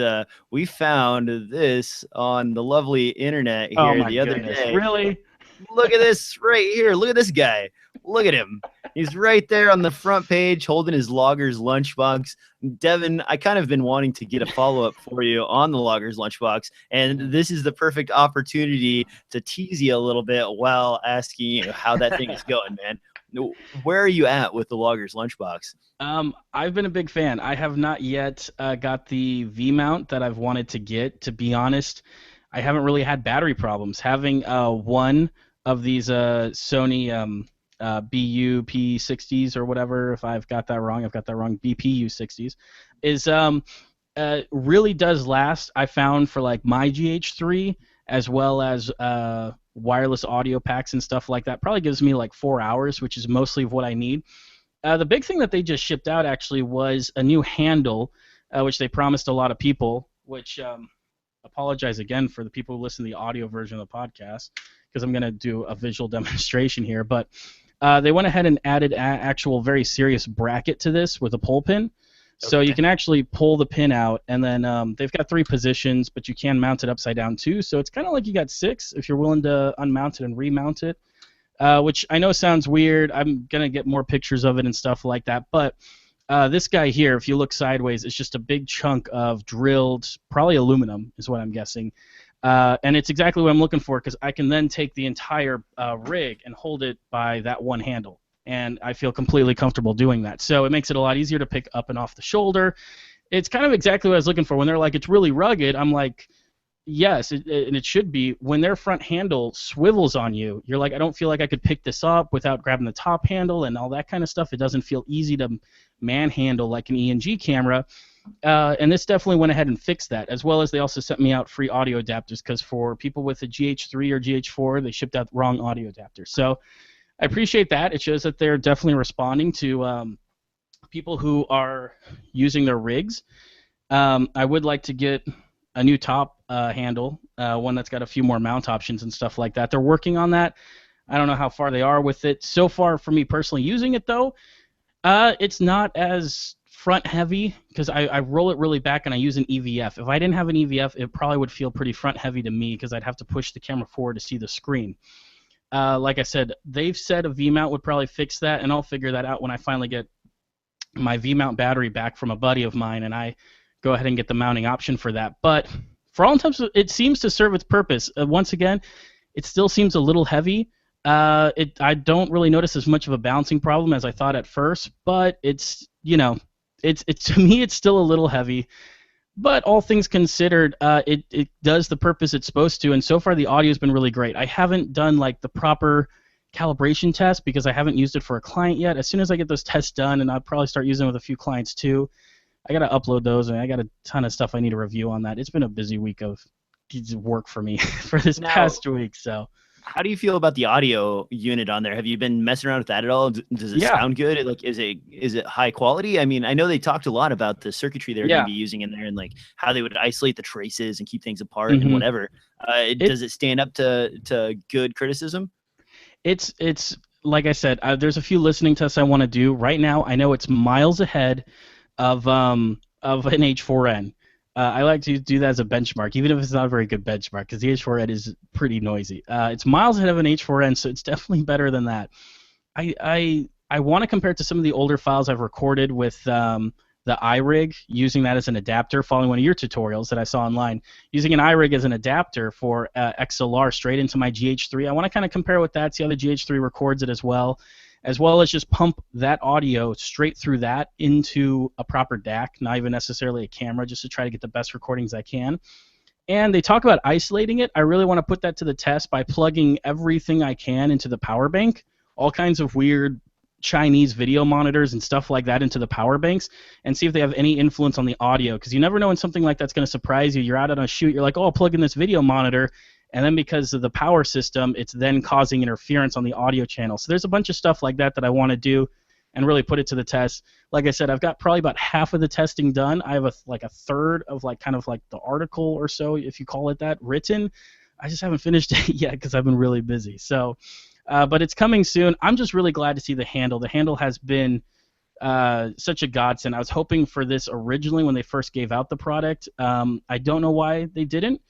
we found this on the lovely internet here the other day. Really? Look at this right here. Look at this guy. Look at him. He's right there on the front page holding his Logger's lunchbox. Devin, I kind of been wanting to get a follow-up for you on the Logger's lunchbox, and this is the perfect opportunity to tease you a little bit while asking you how that thing is going, man. Where are you at with the Logger's lunchbox? I've been a big fan. I have not yet got the V-mount that I've wanted to get. To be honest, I haven't really had battery problems. Having one of these Sony BU P60s or whatever, if I've got that wrong, BPU 60s, is really does last. I found for like my GH3 as well as wireless audio packs and stuff like that, probably gives me like 4 hours, which is mostly of what I need. The big thing that they just shipped out actually was a new handle, which they promised a lot of people, which apologize again for the people who listen to the audio version of the podcast because I'm going to do a visual demonstration here, but they went ahead and added actual very serious bracket to this with a pull pin. Okay. So you can actually pull the pin out, and then they've got 3 positions, but you can mount it upside down too. So it's kind of like you got 6 if you're willing to unmount it and remount it, which I know sounds weird. I'm going to get more pictures of it and stuff like that. But this guy here, if you look sideways, it's just a big chunk of drilled, probably aluminum is what I'm guessing. And it's exactly what I'm looking for because I can then take the entire rig and hold it by that one handle. And I feel completely comfortable doing that. So it makes it a lot easier to pick up and off the shoulder. It's kind of exactly what I was looking for. When they're like, it's really rugged, I'm like, yes, and it should be. When their front handle swivels on you, you're like, I don't feel like I could pick this up without grabbing the top handle and all that kind of stuff. It doesn't feel easy to manhandle like an E&G camera. And this definitely went ahead and fixed that, as well as they also sent me out free audio adapters because for people with a GH3 or GH4, they shipped out the wrong audio adapter. So I appreciate that. It shows that they're definitely responding to people who are using their rigs. I would like to get a new top handle, one that's got a few more mount options and stuff like that. They're working on that. I don't know how far they are with it. So far, for me personally using it, though, it's not as front heavy because I roll it really back and I use an EVF. If I didn't have an EVF, it probably would feel pretty front heavy to me because I'd have to push the camera forward to see the screen. Like I said, they've said a V-mount would probably fix that, and I'll figure that out when I finally get my V-mount battery back from a buddy of mine and I go ahead and get the mounting option for that. But for all intents, it seems to serve its purpose. Once again, it still seems a little heavy. I don't really notice as much of a balancing problem as I thought at first, but it's to me it's still a little heavy. But all things considered, it does the purpose it's supposed to, and so far the audio's been really great. I haven't done like the proper calibration test because I haven't used it for a client yet. As soon as I get those tests done, and I'll probably start using it with a few clients too, I got to upload those, and I got a ton of stuff I need to review on that. It's been a busy week of work for me for this past week, so. How do you feel about the audio unit on there? Have you been messing around with that at all? Does it Yeah, sound good? Like, is it high quality? I mean, I know they talked a lot about the circuitry they're going to yeah. be using in there and like how they would isolate the traces and keep things apart and hmm whatever. It Does it stand up to good criticism? it's like I said, there's a few listening tests I want to do right now. I know it's miles ahead of an H4n. I like to do that as a benchmark, even if it's not a very good benchmark, because the H4n is pretty noisy. It's miles ahead of an H4n, so it's definitely better than that. I want to compare it to some of the older files I've recorded with the iRig, using that as an adapter, following one of your tutorials that I saw online, using an iRig as an adapter for XLR straight into my GH3. I want to kind of compare with that, see how the GH3 records it as well as just pump that audio straight through that into a proper DAC, not even necessarily a camera, just to try to get the best recordings I can. And they talk about isolating it. I really want to put that to the test by plugging everything I can into the power bank, all kinds of weird Chinese video monitors and stuff like that into the power banks, and see if they have any influence on the audio, because you never know when something like that's going to surprise you. You're out on a shoot, you're like, oh, I'll plug in this video monitor, and then because of the power system, it's then causing interference on the audio channel. So there's a bunch of stuff like that that I want to do and really put it to the test. Like I said, I've got probably about half of the testing done. I have a third of like kind of like the article or so, if you call it that, written. I just haven't finished it yet because I've been really busy. So, but it's coming soon. I'm just really glad to see the handle. The handle has been such a godsend. I was hoping for this originally when they first gave out the product. I don't know why they didn't,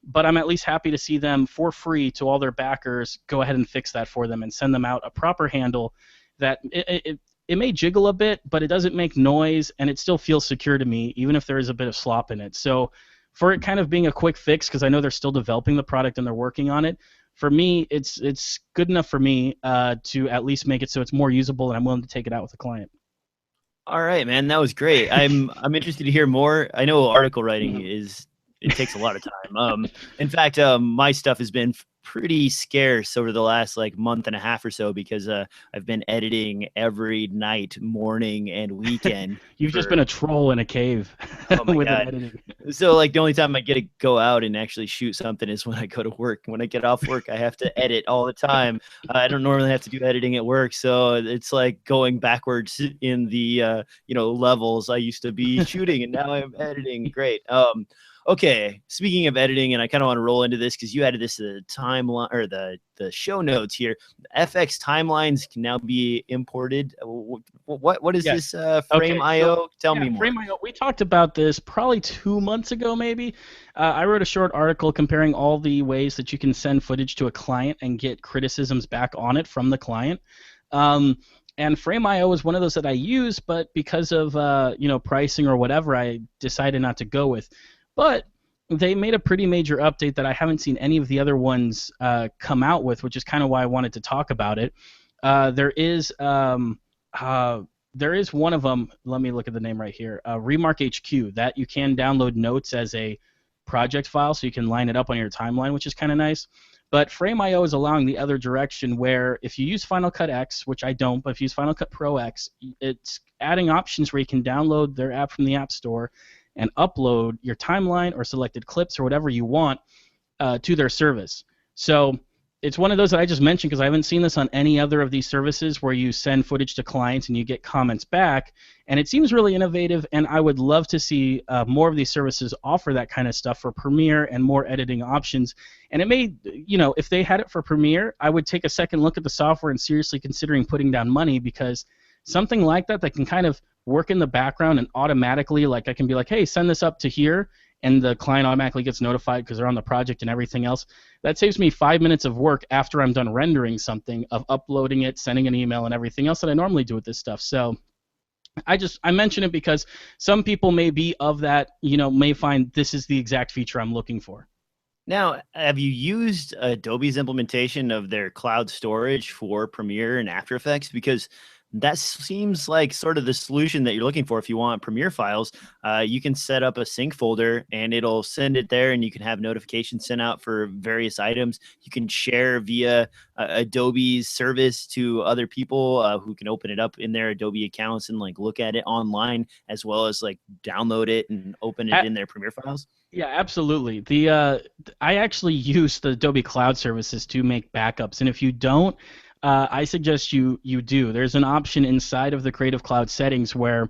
but I'm at least happy to see them for free to all their backers go ahead and fix that for them and send them out a proper handle that it may jiggle a bit, but it doesn't make noise, and it still feels secure to me, even if there is a bit of slop in it. So for it kind of being a quick fix, because I know they're still developing the product and they're working on it, for me, it's good enough for me to at least make it so it's more usable, and I'm willing to take it out with a client. All right, man, that was great. I'm interested to hear more. I know article writing it takes a lot of time. In fact, my stuff has been pretty scarce over the last like month and a half or so because I've been editing every night, morning, and weekend. You've just been a troll in a cave Oh my with God. editing. So like the only time I get to go out and actually shoot something is when I go to work. When I get off work, I have to edit all the time. I don't normally have to do editing at work, so it's like going backwards in the levels. I used to be shooting and now I'm editing. Great. Okay, speaking of editing, and I kind of want to roll into this because you added this to the timeline or the show notes here. FX timelines can now be imported. What is Yes. this Okay, Frame.io? Tell me more. Frame.io. We talked about this probably 2 months ago, maybe. I wrote a short article comparing all the ways that you can send footage to a client and get criticisms back on it from the client. And Frame.io is one of those that I use, but because of pricing or whatever, I decided not to go with. But they made a pretty major update that I haven't seen any of the other ones come out with, which is kind of why I wanted to talk about it. There is one of them. Let me look at the name right here. Remark HQ, that you can download notes as a project file, so you can line it up on your timeline, which is kind of nice. But Frame.io is allowing the other direction, where if you use Final Cut X, which I don't, but if you use Final Cut Pro X, it's adding options where you can download their app from the App Store and upload your timeline or selected clips or whatever you want to their service. So it's one of those that I just mentioned because I haven't seen this on any other of these services where you send footage to clients and you get comments back. And it seems really innovative, and I would love to see more of these services offer that kind of stuff for Premiere and more editing options. And it may, if they had it for Premiere, I would take a second look at the software and seriously considering putting down money, because something like that can kind of work in the background and automatically, like I can be like, hey, send this up to here, and the client automatically gets notified because they're on the project and everything else. That saves me 5 minutes of work after I'm done rendering something, of uploading it, sending an email, and everything else that I normally do with this stuff. So I mention it because some people may be of that, may find this is the exact feature I'm looking for. Now, have you used Adobe's implementation of their cloud storage for Premiere and After Effects? Because that seems like sort of the solution that you're looking for. If you want Premiere files, you can set up a sync folder and it'll send it there, and you can have notifications sent out for various items. You can share via Adobe's service to other people who can open it up in their Adobe accounts and like look at it online, as well as like download it and open it in their Premiere files. Yeah, absolutely. I actually use the Adobe Cloud services to make backups, and if you don't, I suggest you do. There's an option inside of the Creative Cloud settings where,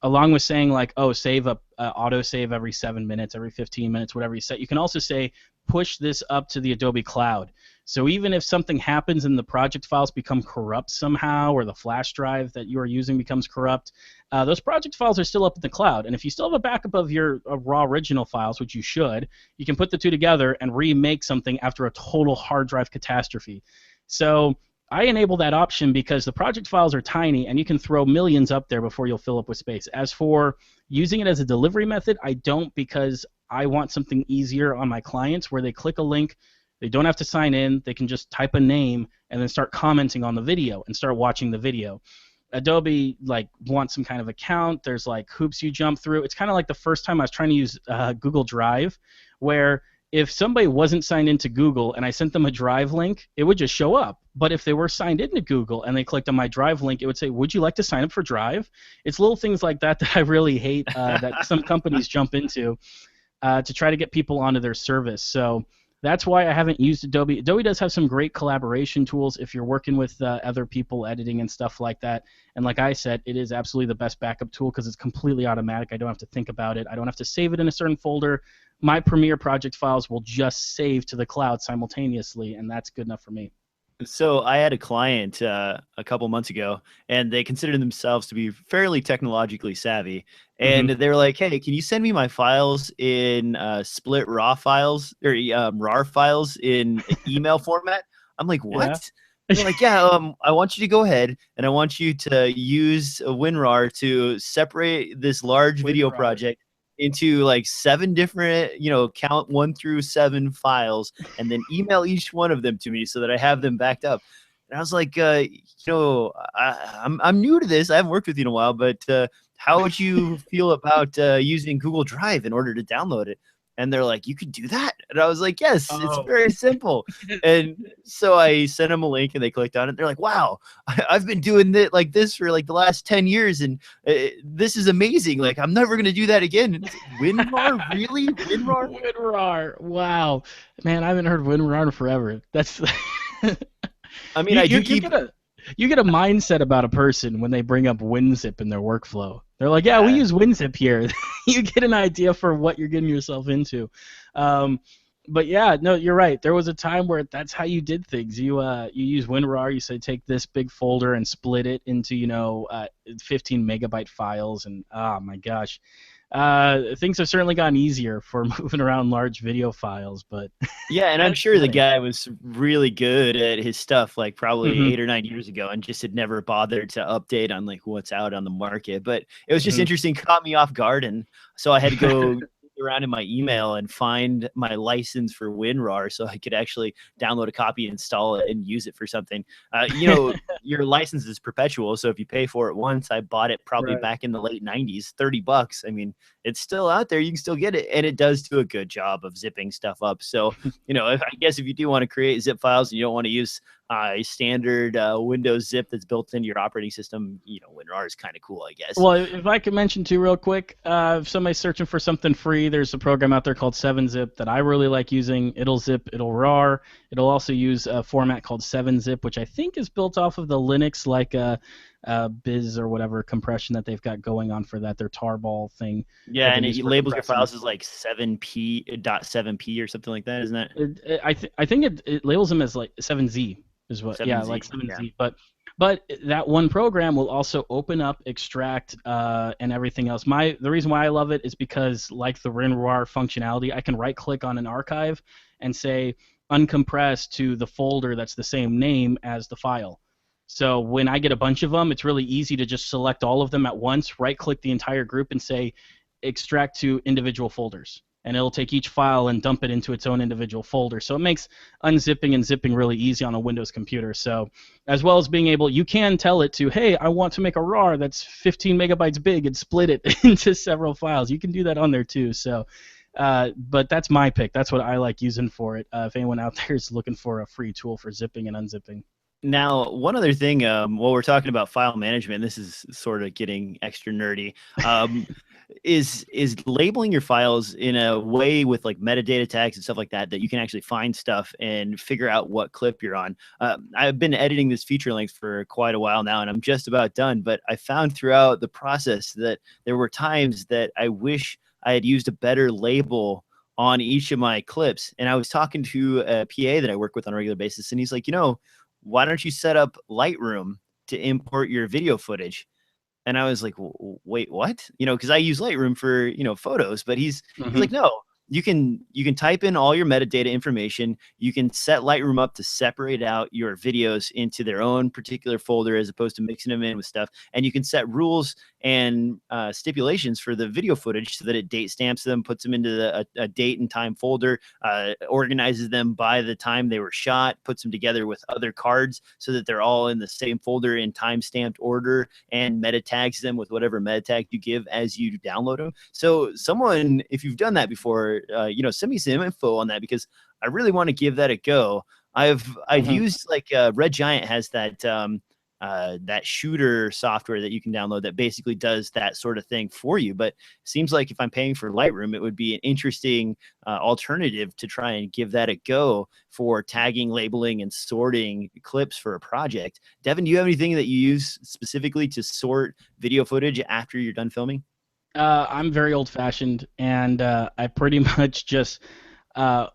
along with saying like, oh, save up, auto save every 7 minutes, every 15 minutes, whatever you set, you can also say push this up to the Adobe Cloud. So even if something happens and the project files become corrupt somehow, or the flash drive that you are using becomes corrupt, those project files are still up in the cloud. And if you still have a backup of your raw original files, which you should, you can put the two together and remake something after a total hard drive catastrophe. So I enable that option because the project files are tiny and you can throw millions up there before you'll fill up with space. As for using it as a delivery method, I don't, because I want something easier on my clients where they click a link, they don't have to sign in, they can just type a name and then start commenting on the video and start watching the video. Adobe like wants some kind of account. There's like hoops you jump through. It's kind of like the first time I was trying to use Google Drive, where if somebody wasn't signed into Google and I sent them a Drive link, it would just show up. But if they were signed into Google and they clicked on my Drive link, it would say, would you like to sign up for Drive? It's little things like that that I really hate that some companies jump into to try to get people onto their service. So that's why I haven't used Adobe. Adobe does have some great collaboration tools if you're working with other people editing and stuff like that. And like I said, it is absolutely the best backup tool because it's completely automatic. I don't have to think about it. I don't have to save it in a certain folder. My Premiere project files will just save to the cloud simultaneously, and that's good enough for me. So I had a client a couple months ago, and they considered themselves to be fairly technologically savvy. And they were like, "Hey, can you send me my files in split RAW files or RAR files in email format?" I'm like, "What?" Yeah. They're like, "Yeah, I want you to go ahead and I want you to use WinRAR to separate this large video project into like 7 different, count 1 through 7 files, and then email each one of them to me so that I have them backed up." And I was like, I'm new to this. I haven't worked with you in a while, but how would you feel about using Google Drive in order to download it? And they're like, "You could do that?" And I was like, "Yes, it's very simple." And so I sent them a link and they clicked on it. They're like, "Wow, I've been doing it like this for like the last 10 years. And this is amazing. Like, I'm never going to do that again." WinRAR? Really? WinRAR? WinRAR. Wow. Man, I haven't heard WinRAR in forever. That's I mean, you get a mindset about a person when they bring up WinZip in their workflow. They're like, yeah, we use WinZip here. You get an idea for what you're getting yourself into. But yeah, no, you're right. There was a time where that's how you did things. You use WinRAR. You say take this big folder and split it into 15 megabyte files, and oh my gosh. Things have certainly gotten easier for moving around large video files, but yeah, and I'm sure the guy was really good at his stuff like probably 8 or 9 years ago and just had never bothered to update on like what's out on the market. But it was just interesting, caught me off guard, and so I had to go around in my email and find my license for WinRAR so I could actually download a copy, install it, and use it for something. Your license is perpetual, so if you pay for it once, I bought it probably back in the late 90s, $30. I mean, it's still out there. You can still get it, and it does do a good job of zipping stuff up. So, I guess if you do want to create zip files and you don't want to use a standard Windows zip that's built into your operating system, WinRAR is kind of cool, I guess. Well, if I could mention too real quick, if somebody's searching for something free, there's a program out there called 7-Zip that I really like using. It'll zip, it'll RAR. It'll also use a format called 7-Zip, which I think is built off of the Linux like Biz or whatever compression that they've got going on for that, their tarball thing. Yeah, and it labels your files as like 7p.7p or something like that, isn't it? I think it labels them as like 7z is what. 7Z, like 7z. Yeah. But that one program will also open up, extract, and everything else. The reason why I love it is because, like the WinRAR functionality, I can right-click on an archive and say uncompress to the folder that's the same name as the file. So when I get a bunch of them, it's really easy to just select all of them at once, right-click the entire group, and say extract to individual folders. and it'll take each file and dump it into its own individual folder. So it makes unzipping and zipping really easy on a Windows computer. So as well as being able, you can tell it to, hey, I want to make a RAR that's 15 megabytes big and split it into several files. You can do that on there too. So, but that's my pick. That's what I like using for it. If anyone out there is looking for a free tool for zipping and unzipping. Now, one other thing, while we're talking about file management, this is sort of getting extra nerdy, is labeling your files in a way with like metadata tags and stuff like that, that you can actually find stuff and figure out what clip you're on. I've been editing this feature length for quite a while now, and I'm just about done, but I found throughout the process that there were times that I wish I had used a better label on each of my clips. And I was talking to a PA that I work with on a regular basis, and he's like, why don't you set up Lightroom to import your video footage? And I was like, wait, what? Because I use Lightroom for, photos, but he's like, no, you can type in all your metadata information. You can set Lightroom up to separate out your videos into their own particular folder as opposed to mixing them in with stuff. And you can set rules and stipulations for the video footage so that it date stamps them, puts them into a date and time folder, organizes them by the time they were shot, puts them together with other cards so that they're all in the same folder in time stamped order, and meta tags them with whatever meta tag you give as you download them. So someone, if you've done that before, send me some info on that, because I really want to give that a go. I've used like Red Giant has that that shooter software that you can download that basically does that sort of thing for you. But it seems like if I'm paying for Lightroom, it would be an interesting alternative to try and give that a go for tagging, labeling, and sorting clips for a project. Devin, do you have anything that you use specifically to sort video footage after you're done filming? I'm very old-fashioned, and I pretty much just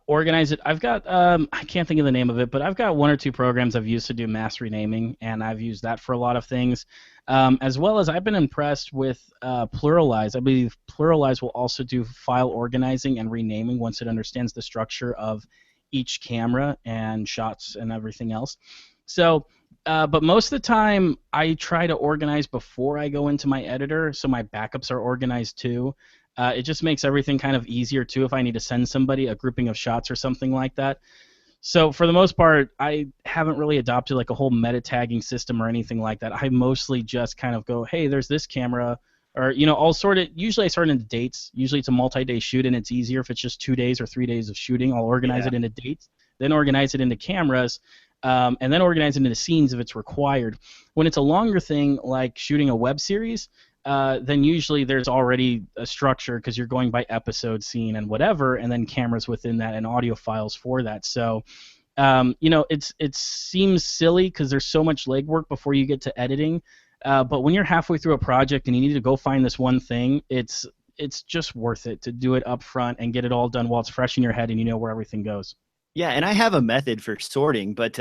organize it. I've got I can't think of the name of it, but I've got one or two programs I've used to do mass renaming, and I've used that for a lot of things. As well as I've been impressed with Pluralize. I believe Pluralize will also do file organizing and renaming once it understands the structure of each camera and shots and everything else. So, but most of the time, I try to organize before I go into my editor, so my backups are organized too. It just makes everything kind of easier too if I need to send somebody a grouping of shots or something like that. So for the most part, I haven't really adopted like a whole meta tagging system or anything like that. I mostly just kind of go, hey, there's this camera, or I'll sort it. Usually I sort it into dates. Usually it's a multi-day shoot, and it's easier if it's just 2 days or 3 days of shooting. I'll organize it into dates, then organize it into cameras. And then organize it into scenes if it's required. When it's a longer thing, like shooting a web series, then usually there's already a structure because you're going by episode, scene, and whatever, and then cameras within that and audio files for that. So, it seems silly because there's so much legwork before you get to editing. But when you're halfway through a project and you need to go find this one thing, it's just worth it to do it up front and get it all done while it's fresh in your head and you know where everything goes. Yeah, and I have a method for sorting, but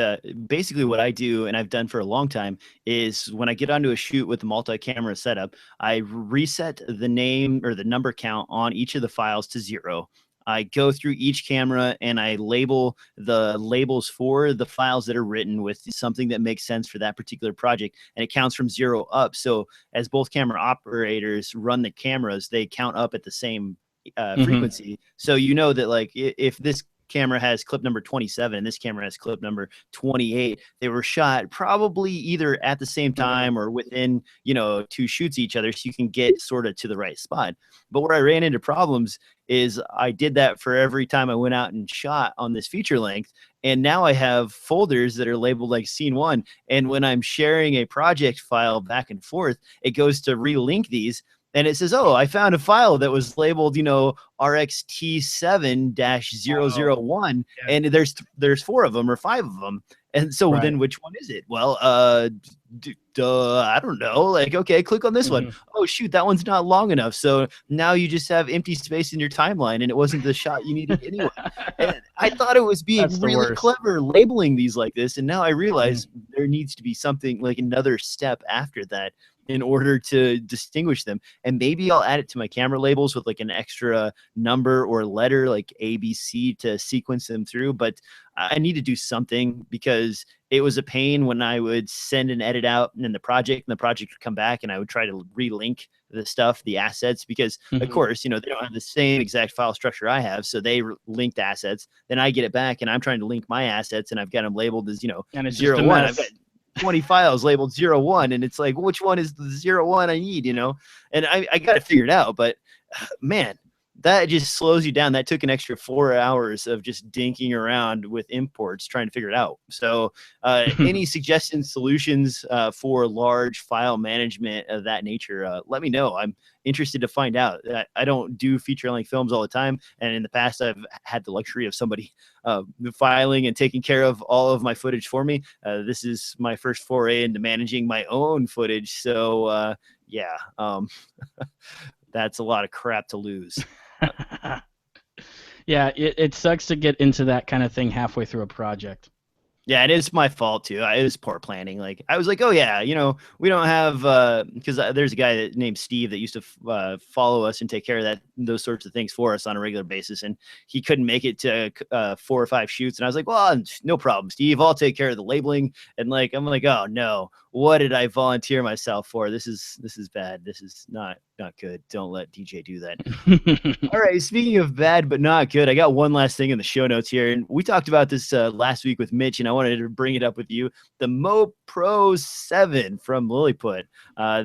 basically what I do, and I've done for a long time, is when I get onto a shoot with a multi-camera setup, I reset the name or the number count on each of the files to 0. I go through each camera and I label the labels for the files that are written with something that makes sense for that particular project, and it counts from 0 up. So as both camera operators run the cameras, they count up at the same frequency. So you know that like if this camera has clip number 27 and this camera has clip number 28, they were shot probably either at the same time or within 2 shoots each other, so you can get sort of to the right spot. But where I ran into problems is I did that for every time I went out and shot on this feature length, and now I have folders that are labeled like scene 1, and when I'm sharing a project file back and forth, it goes to relink these, and it says, oh, I found a file that was labeled, RXT7-001, and there's 4 of them or 5 of them. And so then which one is it? Well, I don't know. Like, okay, click on this one. Oh, shoot, that one's not long enough. So now you just have empty space in your timeline, and it wasn't the shot you needed anyway. And I thought it was being really clever labeling these like this, and now I realize there needs to be something like another step after that in order to distinguish them. And maybe I'll add it to my camera labels with like an extra number or letter like ABC to sequence them through, but I need to do something because it was a pain when I would send an edit out in the project and the project would come back and I would try to relink the stuff, the assets, because of course, they don't have the same exact file structure I have. So they link the assets. Then I get it back and I'm trying to link my assets and I've got them labeled as, and it's 01. I've got 20 files labeled 01. And it's like, which one is the 01 I need, And I got to figure it out. But man, that just slows you down. That took an extra 4 hours of just dinking around with imports trying to figure it out. So any suggestions, solutions for large file management of that nature, let me know. I'm interested to find out. I don't do feature-length films all the time. And in the past, I've had the luxury of somebody filing and taking care of all of my footage for me. This is my first foray into managing my own footage. So yeah, that's a lot of crap to lose. Yeah, it sucks to get into that kind of thing halfway through a project. Yeah, it is my fault too. It was poor planning. Like I was like, oh yeah, we don't have because there's a guy named Steve that used to follow us and take care of those sorts of things for us on a regular basis, and he couldn't make it to 4 or 5 shoots, and I was like, well, no problem, Steve. I'll take care of the labeling. And I'm like, oh no, what did I volunteer myself for? This is bad. This is not good. Don't let DJ do that. All right. Speaking of bad but not good, I got one last thing in the show notes here, and we talked about this last week with Mitch, and I wanted to bring it up with you. The MoPro 7 from Lilliput.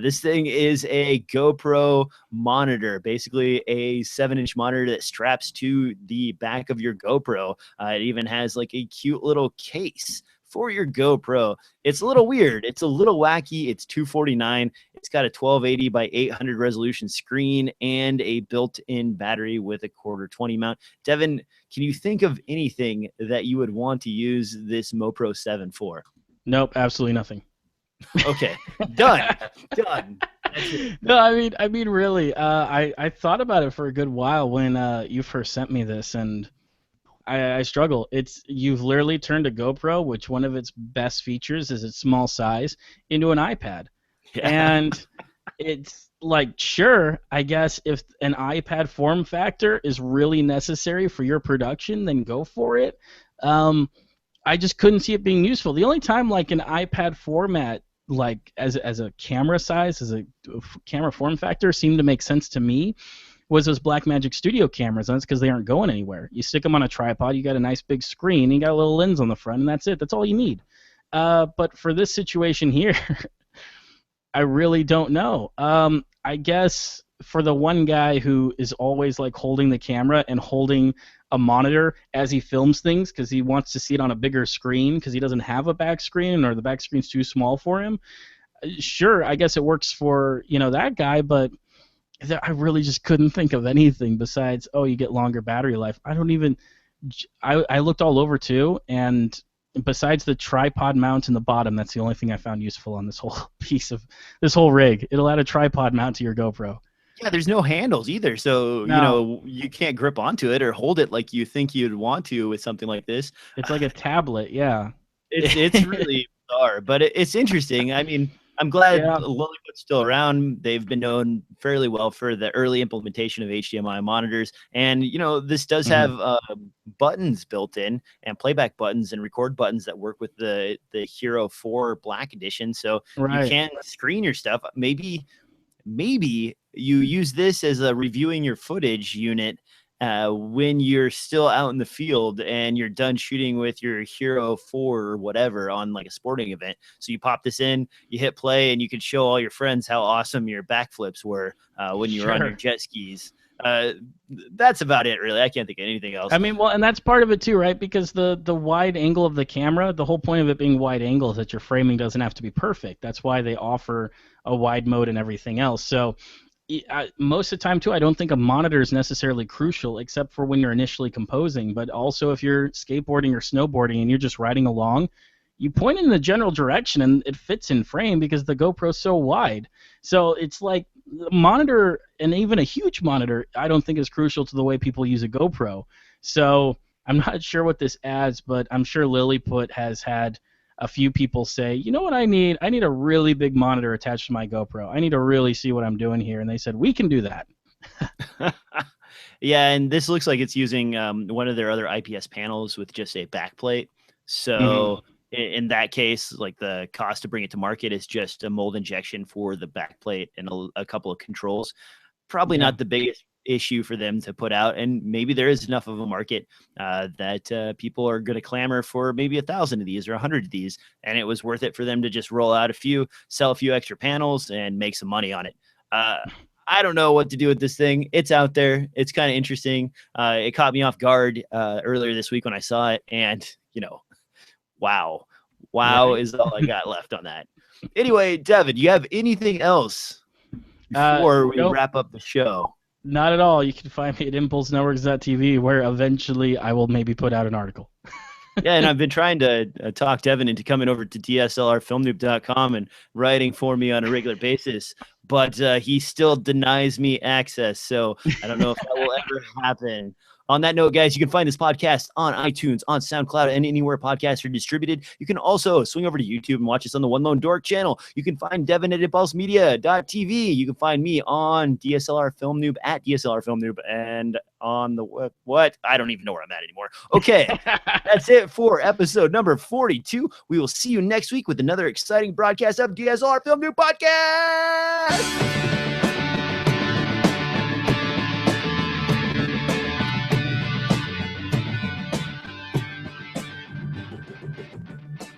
This thing is a GoPro monitor, basically a 7-inch monitor that straps to the back of your GoPro. It even has like a cute little case for your GoPro. It's a little weird. It's a little wacky. It's $249. It's got a 1280 by 800 resolution screen and a built-in battery with a quarter 20 mount. Devin, can you think of anything that you would want to use this MoPro 7 for? Nope, absolutely nothing. Okay, done. No, I mean, really. I thought about it for a good while when you first sent me this, and I struggle. You've literally turned a GoPro, which one of its best features is its small size, into an iPad. Yeah. And it's like, sure, I guess if an iPad form factor is really necessary for your production, then go for it. I just couldn't see it being useful. The only time like an iPad format, like as a camera size, as a camera form factor, seemed to make sense to me was those Blackmagic Studio cameras, and that's because they aren't going anywhere. You stick them on a tripod, you got a nice big screen, you got a little lens on the front, and that's it. That's all you need. But for this situation here, I really don't know. I guess for the one guy who is always like holding the camera and holding a monitor as he films things because he wants to see it on a bigger screen because he doesn't have a back screen or the back screen's too small for him, sure, I guess it works for that guy, but I really just couldn't think of anything besides, you get longer battery life. I looked all over too, and besides the tripod mount in the bottom, that's the only thing I found useful on this whole this whole rig. It'll add a tripod mount to your GoPro. Yeah, there's no handles either, so no. You can't grip onto it or hold it like you think you'd want to with something like this. It's like a tablet, yeah. It's really bizarre, but it's interesting. I mean, I'm glad Lilliput's still around. They've been known fairly well for the early implementation of HDMI monitors. And, this does have buttons built in and playback buttons and record buttons that work with the Hero 4 Black Edition. So you can screen your stuff. Maybe you use this as a reviewing your footage unit when you're still out in the field and you're done shooting with your Hero 4 or whatever on like a sporting event. So you pop this in, you hit play, and you can show all your friends how awesome your backflips were when you were on your jet skis. That's about it, really. I can't think of anything else. I mean, well, and that's part of it too, right? Because the wide angle of the camera, the whole point of it being wide angle is that your framing doesn't have to be perfect. That's why they offer a wide mode and everything else. So most of the time, too, I don't think a monitor is necessarily crucial, except for when you're initially composing. But also, if you're skateboarding or snowboarding and you're just riding along, you point in the general direction and it fits in frame because the GoPro's so wide. So it's like the monitor, and even a huge monitor, I don't think is crucial to the way people use a GoPro. So I'm not sure what this adds, but I'm sure Lilliput has had a few people say, you know what I need? I need a really big monitor attached to my GoPro. I need to really see what I'm doing here. And they said, we can do that. Yeah, and this looks like it's using one of their other IPS panels with just a backplate. So in that case, like the cost to bring it to market is just a mold injection for the backplate and a couple of controls. Probably Yeah. not the biggest issue for them to put out, and maybe there is enough of a market that people are going to clamor for maybe 1,000 of these or 100 of these, and it was worth it for them to just roll out a few, sell a few extra panels, and make some money on it. I don't know what to do with this thing. It's out there. It's kind of interesting. It caught me off guard earlier this week when I saw it, and wow, Right. is all I got left on that. Anyway, Devin, you have anything else before we Nope. wrap up the show? Not at all. You can find me at impulsenetworks.tv, where eventually I will maybe put out an article. Yeah, and I've been trying to talk Devin into coming over to DSLRfilmnoob.com and writing for me on a regular basis, but he still denies me access. So I don't know if that will ever happen. On that note, guys, you can find this podcast on iTunes, on SoundCloud, and anywhere podcasts are distributed. You can also swing over to YouTube and watch us on the One Lone Dork channel. You can find Devin at impulsemedia.tv. You can find me on DSLR Film Noob at DSLR Film Noob, and on the what? I don't even know where I'm at anymore. Okay, that's it for episode number 42. We will see you next week with another exciting broadcast of DSLR Film Noob Podcast.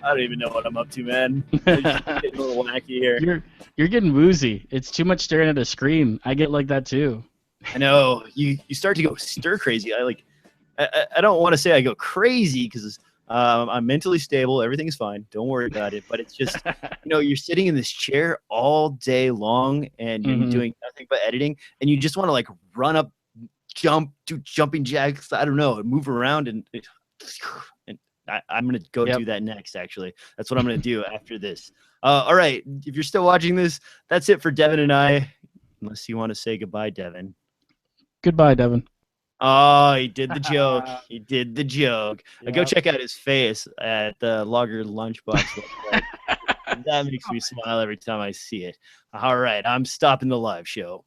I don't even know what I'm up to, man. I'm just getting a little wacky here. You're getting woozy. It's too much staring at a screen. I get like that too. I know. You start to go stir crazy. I don't want to say I go crazy because I'm mentally stable. Everything's fine. Don't worry about it. But it's just, you're sitting in this chair all day long and you're doing nothing but editing, and you just want to like run up, jump, do jumping jacks. I don't know, move around and I'm going to go do that next, actually. That's what I'm going to do after this. All right. If you're still watching this, that's it for Devin and I. Unless you want to say goodbye, Devin. Goodbye, Devin. Oh, he did the joke. He did the joke. Yep. Go check out his face at the Logger Lunchbox website. That makes me smile every time I see it. All right. I'm stopping the live show.